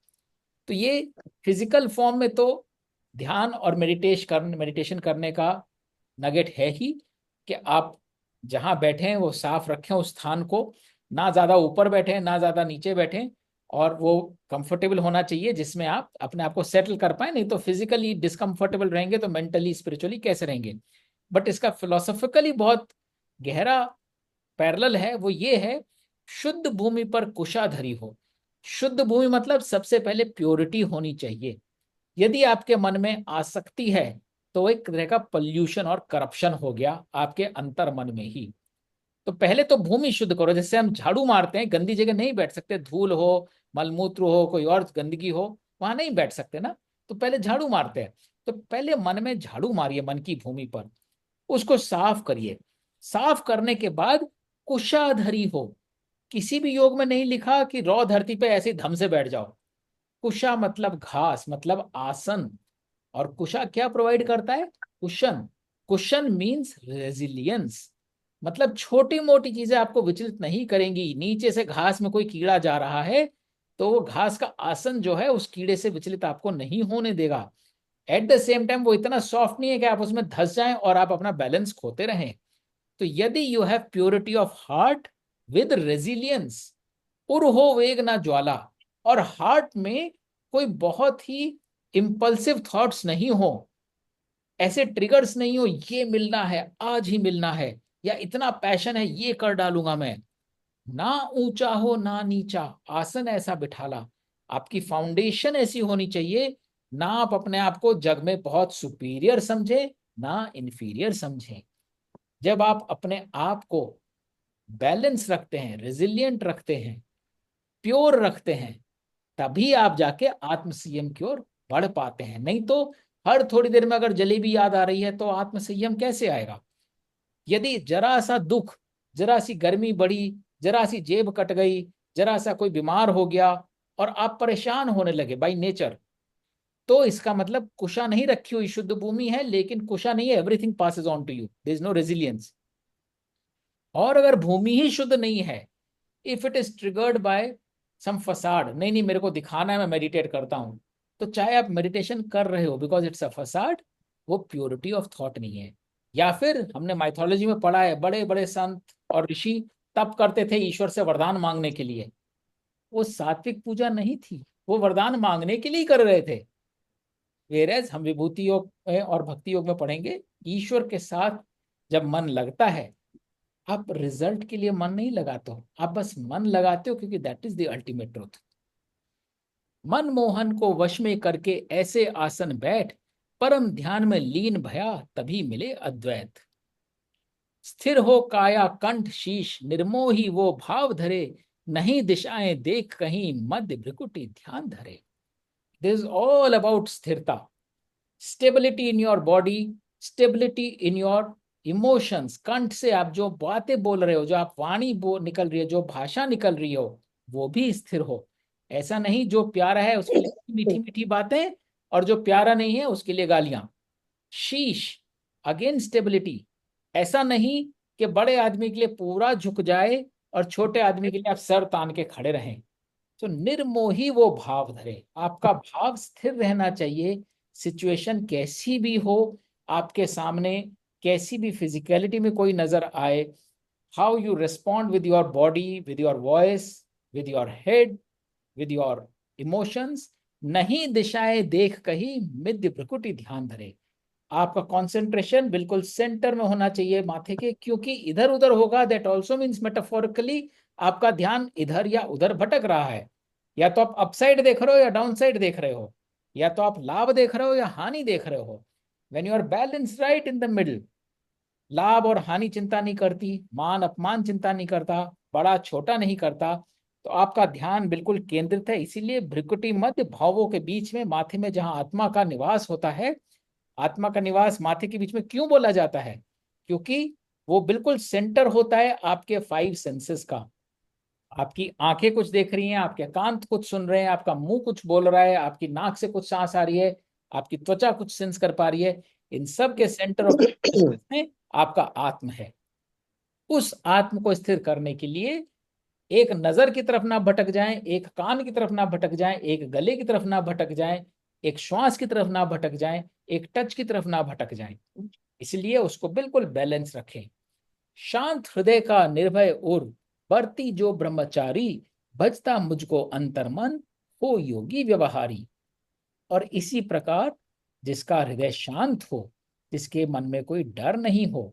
तो ये फिजिकल फॉर्म में तो ध्यान और मेडिटेशन करने का नगेट है ही, कि आप जहां बैठे हैं वो साफ रखें उस स्थान को, ना ज्यादा ऊपर बैठे ना ज्यादा नीचे बैठे, और वो कंफर्टेबल होना चाहिए जिसमें आप अपने आप को सेटल कर पाए। नहीं तो फिजिकली डिस्कंफर्टेबल रहेंगे तो मेंटली स्पिरिचुअली कैसे रहेंगे? बट इसका फिलोसॉफिकली बहुत गहरा पैरेलल है, वो ये है, शुद्ध भूमि पर कुशाधरी हो। शुद्ध भूमि मतलब सबसे पहले प्योरिटी होनी चाहिए। यदि आपके मन में आसक्ति है तो एक तरह का पॉल्यूशन और करप्शन हो गया आपके अंतर मन में ही। तो पहले तो भूमि शुद्ध करो। जैसे हम झाड़ू मारते हैं, गंदी जगह नहीं बैठ सकते, धूल हो, मलमूत्र हो, कोई और गंदगी हो, वहां नहीं बैठ सकते ना, तो पहले झाड़ू मारते हैं। तो पहले मन में झाड़ू मारिए, मन की भूमि पर उसको साफ करिए। साफ करने के बाद कुशाधरी हो। किसी भी योग में नहीं लिखा कि रौ धरती पे ऐसे धम से बैठ जाओ। कुशा मतलब घास, मतलब आसन। और कुशा क्या प्रोवाइड करता है? कुशन। Cushion means resilience. मतलब छोटी मोटी चीजें आपको विचलित नहीं करेंगी। नीचे से घास में कोई कीड़ा जा रहा है तो वो घास का आसन जो है उस कीड़े से विचलित आपको नहीं होने देगा। एट द सेम टाइम वो इतना सॉफ्ट नहीं है कि आप उसमें धंस जाएं और आप अपना बैलेंस खोते रहें। तो यदि you have purity of heart with resilience, उर हो वेग ना ज्वाला, और हार्ट में कोई बहुत ही इंपल्सिव थॉट्स नहीं हो, ऐसे ट्रिगर्स नहीं हो, ये मिलना है, आज ही मिलना है, या इतना पैशन है ये कर डालूंगा मैं, ना ऊंचा हो ना नीचा, आसन ऐसा बिठाला। आपकी फाउंडेशन ऐसी होनी चाहिए, ना आप अपने आप को जग में बहुत सुपीरियर समझे, ना इंफीरियर समझें। जब आप अपने आप को बैलेंस रखते हैं, रेजिलियंट रखते हैं, प्योर रखते हैं, तभी आप जाके आत्म संयम की ओर बढ़ पाते हैं। नहीं तो हर थोड़ी देर में अगर जलेबी याद आ रही है तो आत्म संयम कैसे आएगा? यदि जरा सा दुख, जरा सी गर्मी बढ़ी, जरा सी जेब कट गई, जरा सा कोई बीमार हो गया और आप परेशान होने लगे बाय नेचर, तो इसका मतलब कुशा नहीं रखी हुई शुद्ध भूमि है, लेकिन कुशा नहीं है, everything passes on to you, there is no resilience. और अगर भूमि ही शुद्ध नहीं है, if it is triggered by some facade, नहीं नहीं मेरे को दिखाना है मैं मेडिटेट करता हूं, तो चाहे आप मेडिटेशन कर रहे हो बिकॉज इट्स अ फसाड, वो प्योरिटी ऑफ थॉट नहीं है। या फिर हमने माइथोलॉजी में पढ़ा है, बड़े बड़े संत और ऋषि तप करते थे ईश्वर से वरदान मांगने के लिए, वो सात्विक पूजा नहीं थी, वो वरदान मांगने के लिए ही कर रहे थे। वेरेज हम विभूति योग में और भक्ति योग में पढ़ेंगे, ईश्वर के साथ जब मन लगता है, आप रिजल्ट के लिए मन नहीं लगाते हो, आप बस मन लगाते हो क्योंकि that is the ultimate truth. मन मोहन को वश में करके ऐसे आसन बैठ, परम ध्यान में लीन भया तभी मिले अद्वैत। स्थिर हो काया कंठ शीश, निर्मोही वो भाव धरे, नहीं दिशाएं देख कहीं मध्य भ्रिकुटी ध्यान धरे। दिस इज ऑल अबाउट स्थिरता, stability in your body, stability in your emotions. कंठ से आप जो बातें बोल रहे हो, जो आप वाणी निकल रही है, जो भाषा निकल रही हो, वो भी स्थिर हो। ऐसा नहीं जो प्यारा है उसके लिए मीठी मीठी बातें और जो प्यारा नहीं है उसके लिए गालियां। शीश, अगेन स्टेबिलिटी। ऐसा नहीं कि बड़े आदमी के लिए पूरा झुक जाए और छोटे आदमी के लिए आप सर तान के खड़े रहें। तो निर्मोही वो भाव धरे, आपका भाव स्थिर रहना चाहिए। सिचुएशन कैसी भी हो आपके सामने, कैसी भी फिजिकलिटी में कोई नजर आए, how you respond with your body, with your voice, with your head, with your emotions. नहीं दिशाएं देख कहीं मिद्य भ्रिकुटी ध्यान धरे। आपका कंसंट्रेशन बिल्कुल सेंटर में होना चाहिए माथे के, क्योंकि इधर उधर होगा दैट ऑल्सो मीन्स मेटाफोरिकली आपका ध्यान इधर या उधर भटक रहा है। या तो आप अपसाइड देख रहे हो या डाउन साइड देख रहे हो, या तो आप लाभ देख रहे हो या हानि देख रहे हो। When you are balance right in the middle, लाभ और हानि चिंता नहीं करती, मान अपमान चिंता नहीं करता, बड़ा छोटा नहीं करता, तो आपका ध्यान बिल्कुल केंद्रित है। इसीलिए भ्रिकुटी मध्य भावों के बीच में, माथे में जहां आत्मा का निवास होता है, आत्मा का निवास माथे के बीच में क्यों बोला जाता है? क्योंकि वो बिल्कुल सेंटर होता है आपके 5 सेंसेस का। आपकी आंखें कुछ देख रही हैं, आपके कान कुछ सुन रहे हैं, आपका मुंह कुछ बोल रहा है, आपकी नाक से कुछ सांस आ रही है, आपकी त्वचा कुछ सेंस कर पा रही है। इन सब के सेंटर ऑफ में आपका आत्म है। उस आत्म को स्थिर करने के लिए एक नजर की तरफ ना भटक जाएं, एक कान की तरफ ना भटक जाएं, एक गले की तरफ ना भटक जाएं, एक श्वास की तरफ ना भटक जाएं, एक टच की तरफ ना भटक जाएं। इसलिए उसको बिल्कुल बैलेंस रखें। शांत हृदय का निर्भय और बरती जो ब्रह्मचारी, भजता मुझको अंतर्मन, हो योगी व्यवहारी। और इसी प्रकार जिसका हृदय शांत हो, जिसके मन में कोई डर नहीं हो,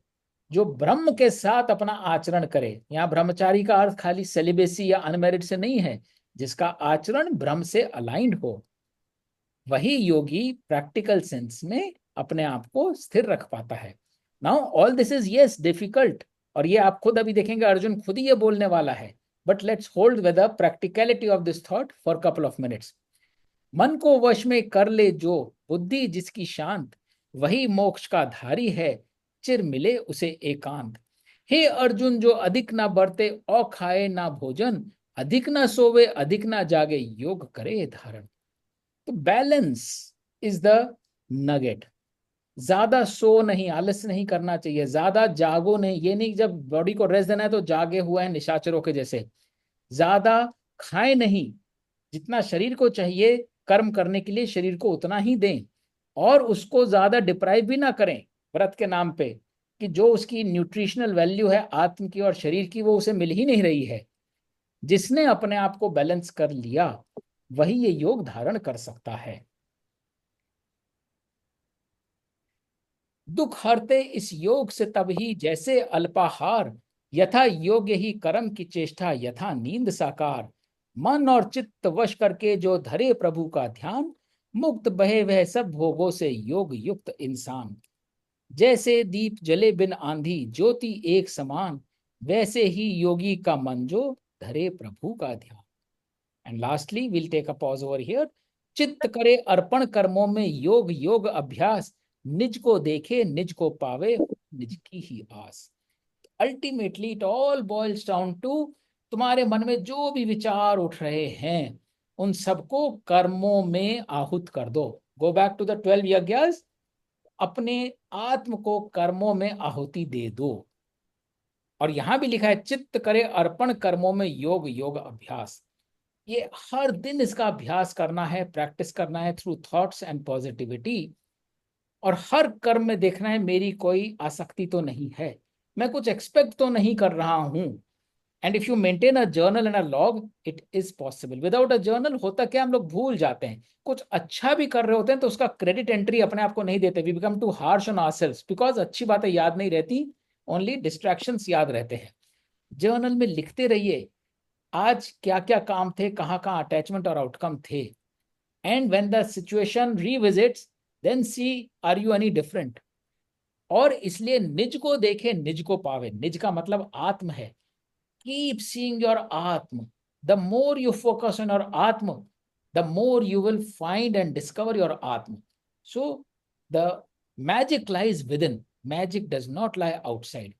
जो ब्रह्म के साथ अपना आचरण करे। यहाँ ब्रह्मचारी का अर्थ खाली सेलिबेसी या अनमैरिड से नहीं है, जिसका आचरण ब्रह्म से अलाइंड हो, वही योगी प्रैक्टिकल सेंस में अपने आप को स्थिर रख पाता है। Now all this is yes difficult, और ये आप खुद अभी देखेंगे अर्जुन खुद ही ये बोलने वाला है। But let's hold with the practicality of this thought for couple of minutes. मन को वश में कर ले जो बुद्धि जिसकी शांत, वही मोक्ष का धारी है, चिर मिले उसे एकांत। हे अर्जुन, जो अधिक ना बरते औ खाए ना भोजन, अधिक ना सोवे अधिक ना जागे, योग करे धारण। तो बैलेंस इज द नगेट। ज्यादा सो नहीं, आलस नहीं करना चाहिए, ज्यादा जागो नहीं। ये नहीं जब बॉडी को रेस्ट देना है तो जागे हुए हैं निशाचरों के जैसे। ज्यादा खाए नहीं, जितना शरीर को चाहिए कर्म करने के लिए शरीर को उतना ही दें, और उसको ज्यादा डिप्राइव भी ना करें व्रत के नाम पे, कि जो उसकी न्यूट्रिशनल वैल्यू है आत्म की और शरीर की वो उसे मिल ही नहीं रही है। जिसने अपने आप को बैलेंस कर लिया वही ये योग धारण कर सकता है। दुख हरते इस योग से तब ही जैसे अल्पाहार, यथा योग्य ही कर्म की चेष्टा, यथा नींद साकार। मन और चित्त वश करके जो धरे प्रभु का ध्यान, मुक्त बहे वह सब भोगों से योग युक्त इंसान। जैसे दीप जले बिन आंधी, ज्योति एक समान, वैसे ही योगी का मन जो धरे प्रभु का ध्यान। And lastly will take a pause over here. चित्त करे अर्पण कर्मों में योग योग अभ्यास, निज को देखे निज को पावे निज की ही आस। Ultimately it all boils down to, तुम्हारे मन में जो भी विचार उठ रहे हैं उन सबको कर्मों में आहूत कर दो। गो बैक टू द 12 यज्ञस, अपने आत्म को कर्मों में आहुति दे दो। और यहां भी लिखा है चित्त करे अर्पण कर्मों में योग योग अभ्यास। ये हर दिन इसका अभ्यास करना है, प्रैक्टिस करना है थ्रू थॉट्स एंड पॉजिटिविटी। और हर कर्म में देखना है मेरी कोई आसक्ति तो नहीं है, मैं कुछ एक्सपेक्ट तो नहीं कर रहा हूं। And if you maintain a journal and a log, it is possible. Without a journal होता क्या, हम लोग भूल जाते हैं। कुछ अच्छा भी कर रहे होते हैं तो उसका क्रेडिट एंट्री अपने आप को नहीं देते। We become too harsh on ourselves because अच्छी बातें याद नहीं रहती, ओनली डिस्ट्रैक्शंस याद रहते हैं। जर्नल में लिखते रहिए आज क्या क्या काम थे, कहाँ कहाँ अटैचमेंट और आउटकम थे। And when the situation revisits, then see are you any different. और इसलिए निज को देखे निज को पावे, निज का मतलब आत्म है। कीप सीइंग योर आत्म, The more you focus on your Atma, the more you will find and discover your Atma. So the magic lies within. Magic does not lie outside.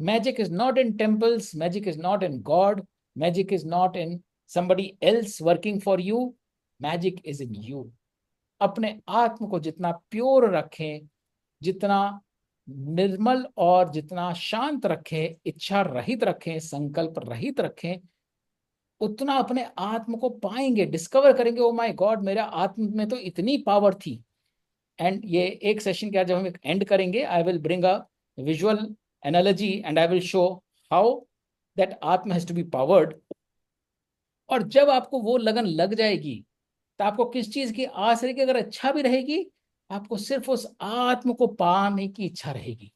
Magic is not in temples. Magic is not in God. Magic is not in somebody else working for you. Magic is in you. अपने आत्म को जितना pure रखें, जितना निर्मल और जितना शांत रखें, इच्छा रहित रखें, संकल्प रहित रखें, उतना अपने आत्म को पाएंगे, डिस्कवर करेंगे। ओ माय गॉड, मेरा आत्म में तो इतनी पावर थी। एंड ये एक सेशन के बाद जब हम एंड करेंगे, I will bring a visual analogy and I will show how that आत्म हैज टू बी पावर्ड। और जब आपको वो लगन लग जाएगी तो आपको किस चीज की आस रहेगी? अगर अच्छा भी रहेगी, आपको सिर्फ उस आत्म को पाने की इच्छा रहेगी।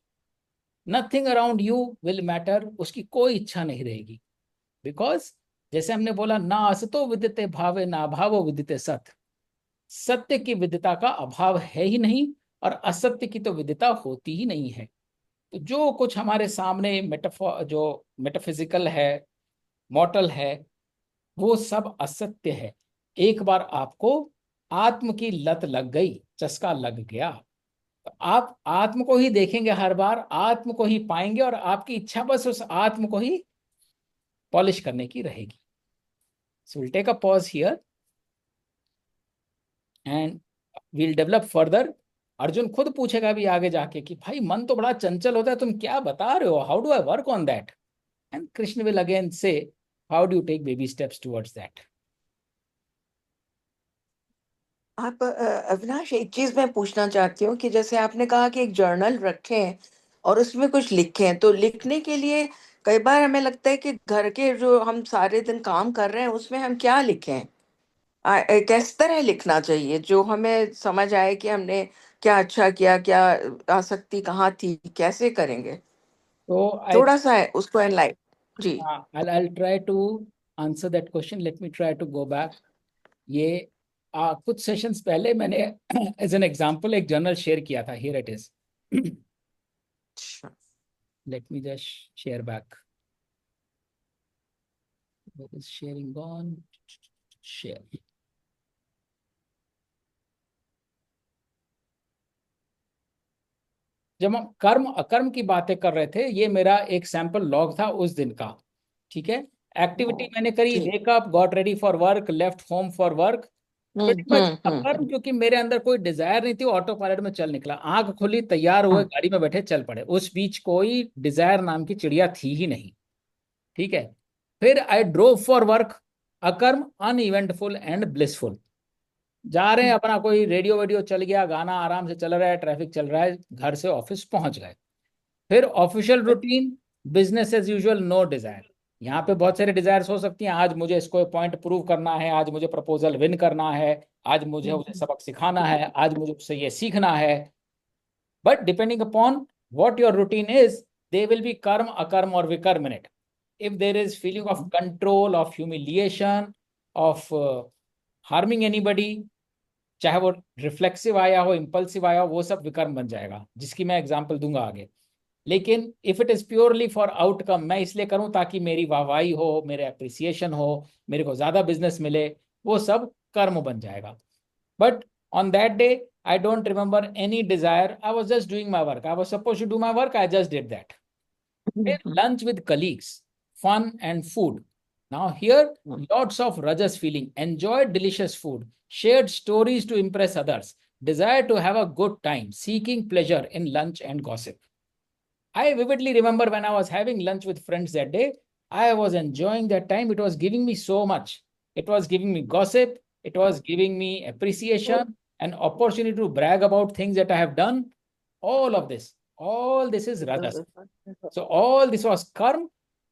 Nothing around you will matter, उसकी कोई इच्छा नहीं रहेगी। बिकॉज जैसे हमने बोला, ना असतो विदिते भावे ना भावो विदिते सत्य। सत्य की विदिता का अभाव है ही नहीं, और असत्य की तो विदिता होती ही नहीं है। तो जो कुछ हमारे सामने जो मेटाफिजिकल है, मॉर्टल है, वो सब असत्य है। एक बार आपको आत्म की लत लग गई, चस्का लग गया, तो आप आत्म को ही देखेंगे, हर बार आत्म को ही पाएंगे, और आपकी इच्छा बस उस आत्म को ही पॉलिश करने की रहेगी। So will take a pause here and we'll develop further. Arjun खुद पूछेगा भी आगे जाके कि भाई मन तो बड़ा चंचल होता है, तुम क्या बता रहे हो, how do I work on that? And Krishna will again say, how do you take baby steps towards that? आप अविनाश, एक चीज मैं पूछना चाहती हूँ कि जैसे आपने कहा कि एक जर्नल रखें और उसमें कुछ लिखें, तो लिखने के लिए कई बार हमें लगता है कि घर के जो हम सारे दिन काम कर रहे हैं उसमें हम क्या लिखें, किस तरह लिखना चाहिए जो हमें समझ आए कि हमने क्या अच्छा किया, क्या आसक्ति कहाँ थी, कैसे करेंगे? तो आई थोड़ा सा है उसको एनलाइट जी। I'll try to answer that question. Let me try to go back. ये कुछ सेशंस पहले मैंने एज एन एग्जांपल एक जर्नल शेयर किया था। Here it is. Let me just share back. Where is sharing gone? Share. जब हम कर्म अकर्म की बातें कर रहे थे, ये मेरा एक सैंपल लॉग था उस दिन का। ठीक है, एक्टिविटी मैंने करी, जी। Wake up, got ready for work, left home for work. Pretty much akarma, क्योंकि मेरे अंदर कोई डिजायर नहीं थी, ऑटो पायलट में चल निकला। आंख खुली, तैयार हुए, गाड़ी में बैठे, चल पड़े। उस बीच कोई डिजायर नाम की चिड़िया थी ही नहीं। ठीक है, फिर आई ड्रोव फॉर वर्क, अकर्म, अनइवेंटफुल एंड ब्लिसफुल। जा रहे हैं अपना, कोई रेडियो वेडियो चल गया, गाना आराम से चल रहा है, ट्रैफिक चल रहा है, घर से ऑफिस पहुंच गए। फिर official routine, business as usual, no desire. यहाँ पे बहुत सारे डिजायर्स हो सकती हैं। आज मुझे इसको पॉइंट प्रूव करना है, आज मुझे प्रपोजल विन करना है, आज मुझे उसे सबक सिखाना है, आज मुझे उससे ये सीखना है। But depending upon what your routine is, they will be karma, akarma और vikarma in it. If there is feeling of control, of humiliation, of harming anybody, चाहे वो रिफ्लेक्सिव आया हो, इम्पल्सिव आया हो, वो सब विकर्म बन जाएगा, जिसकी मैं एग्जांपल दूंगा आगे। लेकिन if it is purely for outcome, मैं इसलिए करूं ताकि मेरी वाहवाही हो, मेरे अप्रिसिएशन हो, मेरे को ज्यादा बिजनेस मिले, वो सब कर्म बन जाएगा। But on that day I don't remember any desire, I was just doing my work, I was supposed to do my work, I just did that. Lunch with colleagues, fun and food. Now here, lots of rajas feeling, enjoyed delicious food, shared stories to impress others, desire to have a good time, seeking pleasure in lunch and gossip. I vividly remember when I was having lunch with friends that day, I was enjoying that time. It was giving me so much. It was giving me gossip. It was giving me appreciation, an opportunity to brag about things that I have done. All this is rajas. So all this was karma,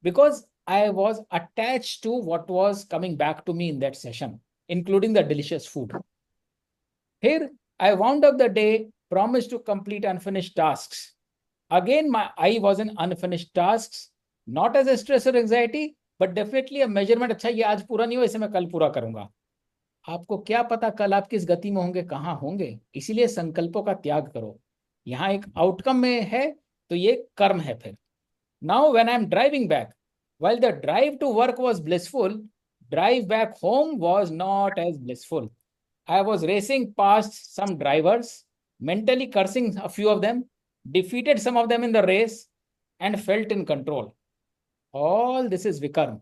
because I was attached to what was coming back to me in that session, including the delicious food. Here, I wound up the day, promised to complete unfinished tasks. Again, my eye was in unfinished tasks, not as a stress or anxiety, but definitely a measurement. अच्छा, ये आज पूरा नहीं हुआ, इसे मैं कल पूरा करूंगा। आपको क्या पता कल आप किस गति में होंगे, कहाँ होंगे? इसीलिए संकल्पों का त्याग करो। यहाँ एक आउटकम में है, तो ये कर्म है। फिर now when I am driving back, while the drive to work was blissful, drive back home was not as blissful. I was racing past some drivers, mentally cursing a few of them, defeated some of them in the race, and felt in control. All this is vikarm.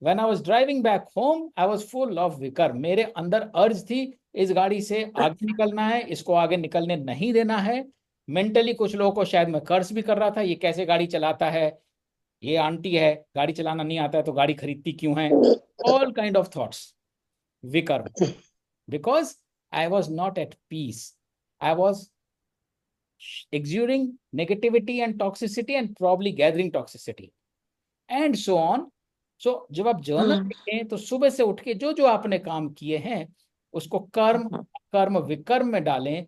When I was driving back home, I was full of vikarm. मेरे अंदर अर्ज थी इस गाड़ी से आगे निकलना है, इसको आगे निकलने नहीं देना है. मेंटली कुछ लोगों को शायद मैं कर्स भी कर रहा था, ये कैसे गाड़ी चलाता है, ये आंटी है, गाड़ी चलाना नहीं आता है तो गाड़ी खरीदती क्यों है. All kind of thoughts, vikarm. Because I was not at peace. I was exuding negativity and toxicity and probably gathering toxicity and so on. So जब आप जर्नल लिखें तो सुबह से उठ के जो जो आपने काम किए हैं उसको कर्म कर्म विकर्म में डालें.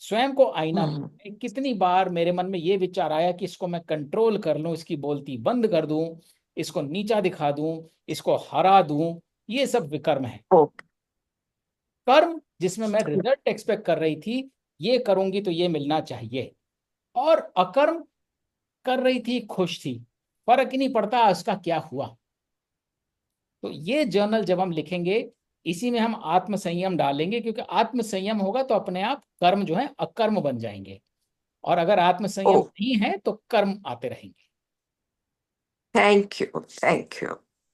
स्वयं को आईना बनाएं. कितनी बार मेरे मन में ये विचार आया कि इसको मैं कंट्रोल कर लूं, इसकी बोलती बंद कर दूं, इसको नीचा दिखा दूं, इसको हरा दूं. ये सब विकर्म है. कर्म जिसमें मैं रिजल्ट एक्सपेक्ट कर रही थी, ये करूंगी तो ये मिलना चाहिए, और अकर्म कर रही थी, खुश थी, फर्क ही नहीं पड़ता उसका क्या हुआ. तो ये जर्नल जब हम लिखेंगे इसी में हम आत्म संयम डालेंगे, क्योंकि आत्म संयम होगा तो अपने आप कर्म जो है अकर्म बन जाएंगे, और अगर आत्म संयम नहीं है तो कर्म आते रहेंगे. Thank you, thank you.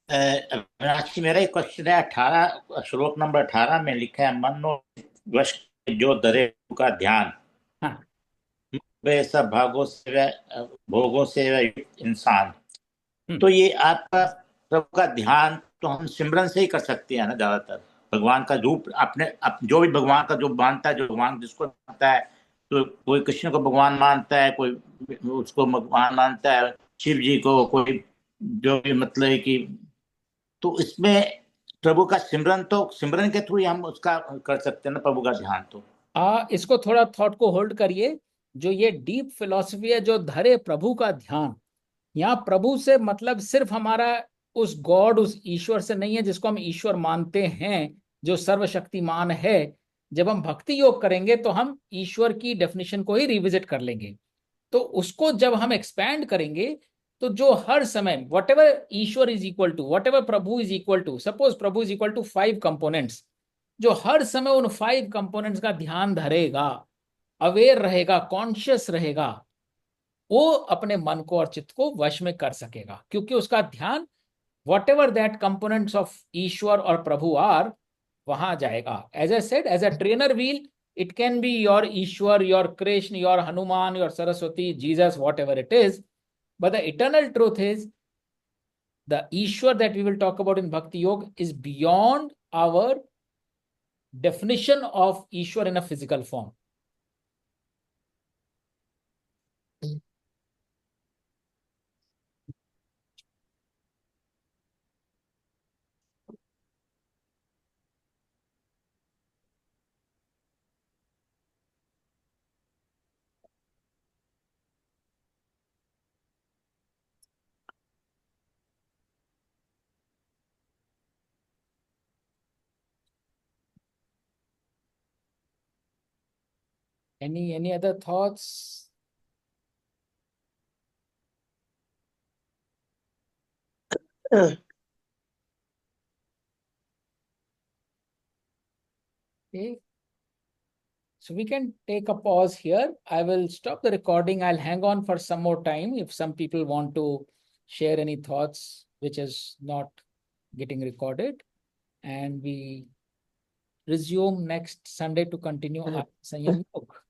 Avinash ji, मेरा एक क्वेश्चन है. 18 श्लोक नंबर 18 में लिखा है, मनो वश जो दरे का ध्यान. हाँ. वे सब भोगों से युक्त इंसान. तो ये आपका प्रभु का ध्यान तो हम सिमरन से ही कर सकते हैं ना. ज्यादातर भगवान का रूप अपने जो भी भगवान का जो मानता है, जो भगवान जिसको मानता है, तो कोई कृष्ण को भगवान मानता है, कोई उसको भगवान मानता है, शिव जी को, कोई जो भी मतलब है कि, तो इसमें प्रभु का सिमरन तो सिमरन के थ्रू ही हम उसका कर सकते हैं ना प्रभु का ध्यान. तो इसको थोड़ा थॉट को होल्ड करिए. जो ये डीप फिलॉसफी है, जो धरे प्रभु का ध्यान, यहाँ प्रभु से मतलब सिर्फ हमारा उस गॉड, उस ईश्वर से नहीं है जिसको हम ईश्वर मानते हैं, जो सर्वशक्तिमान है. जब हम भक्ति योग करेंगे तो हम ईश्वर की डेफिनेशन को ही रिविजिट कर लेंगे. तो उसको जब हम एक्सपैंड करेंगे तो जो हर समय वट एवर ईश्वर is equal to, whatever प्रभु इज इक्वल टू, सपोज प्रभु इज इक्वल टू 5 कंपोनेंट्स, जो हर समय उन 5 कंपोनेंट्स का ध्यान धरेगा, अवेयर रहेगा, कॉन्शियस रहेगा, वो अपने मन को और चित्त को वश में कर सकेगा, क्योंकि उसका ध्यान whatever that components of Ishwar और प्रभु आर, वहां जाएगा. As I said, as a trainer wheel, it can be your Ishwar, your Krishna, your Hanuman, your Saraswati, Jesus, whatever it is. But the eternal truth is, the Ishwar that we will talk about in Bhakti Yoga is beyond our definition of Ishwar in a physical form. Any other thoughts? Okay. So we can take a pause here. I will stop the recording. I'll hang on for some more time if some people want to share any thoughts which is not getting recorded, and we resume next Sunday to continue our Sanyam Yoga.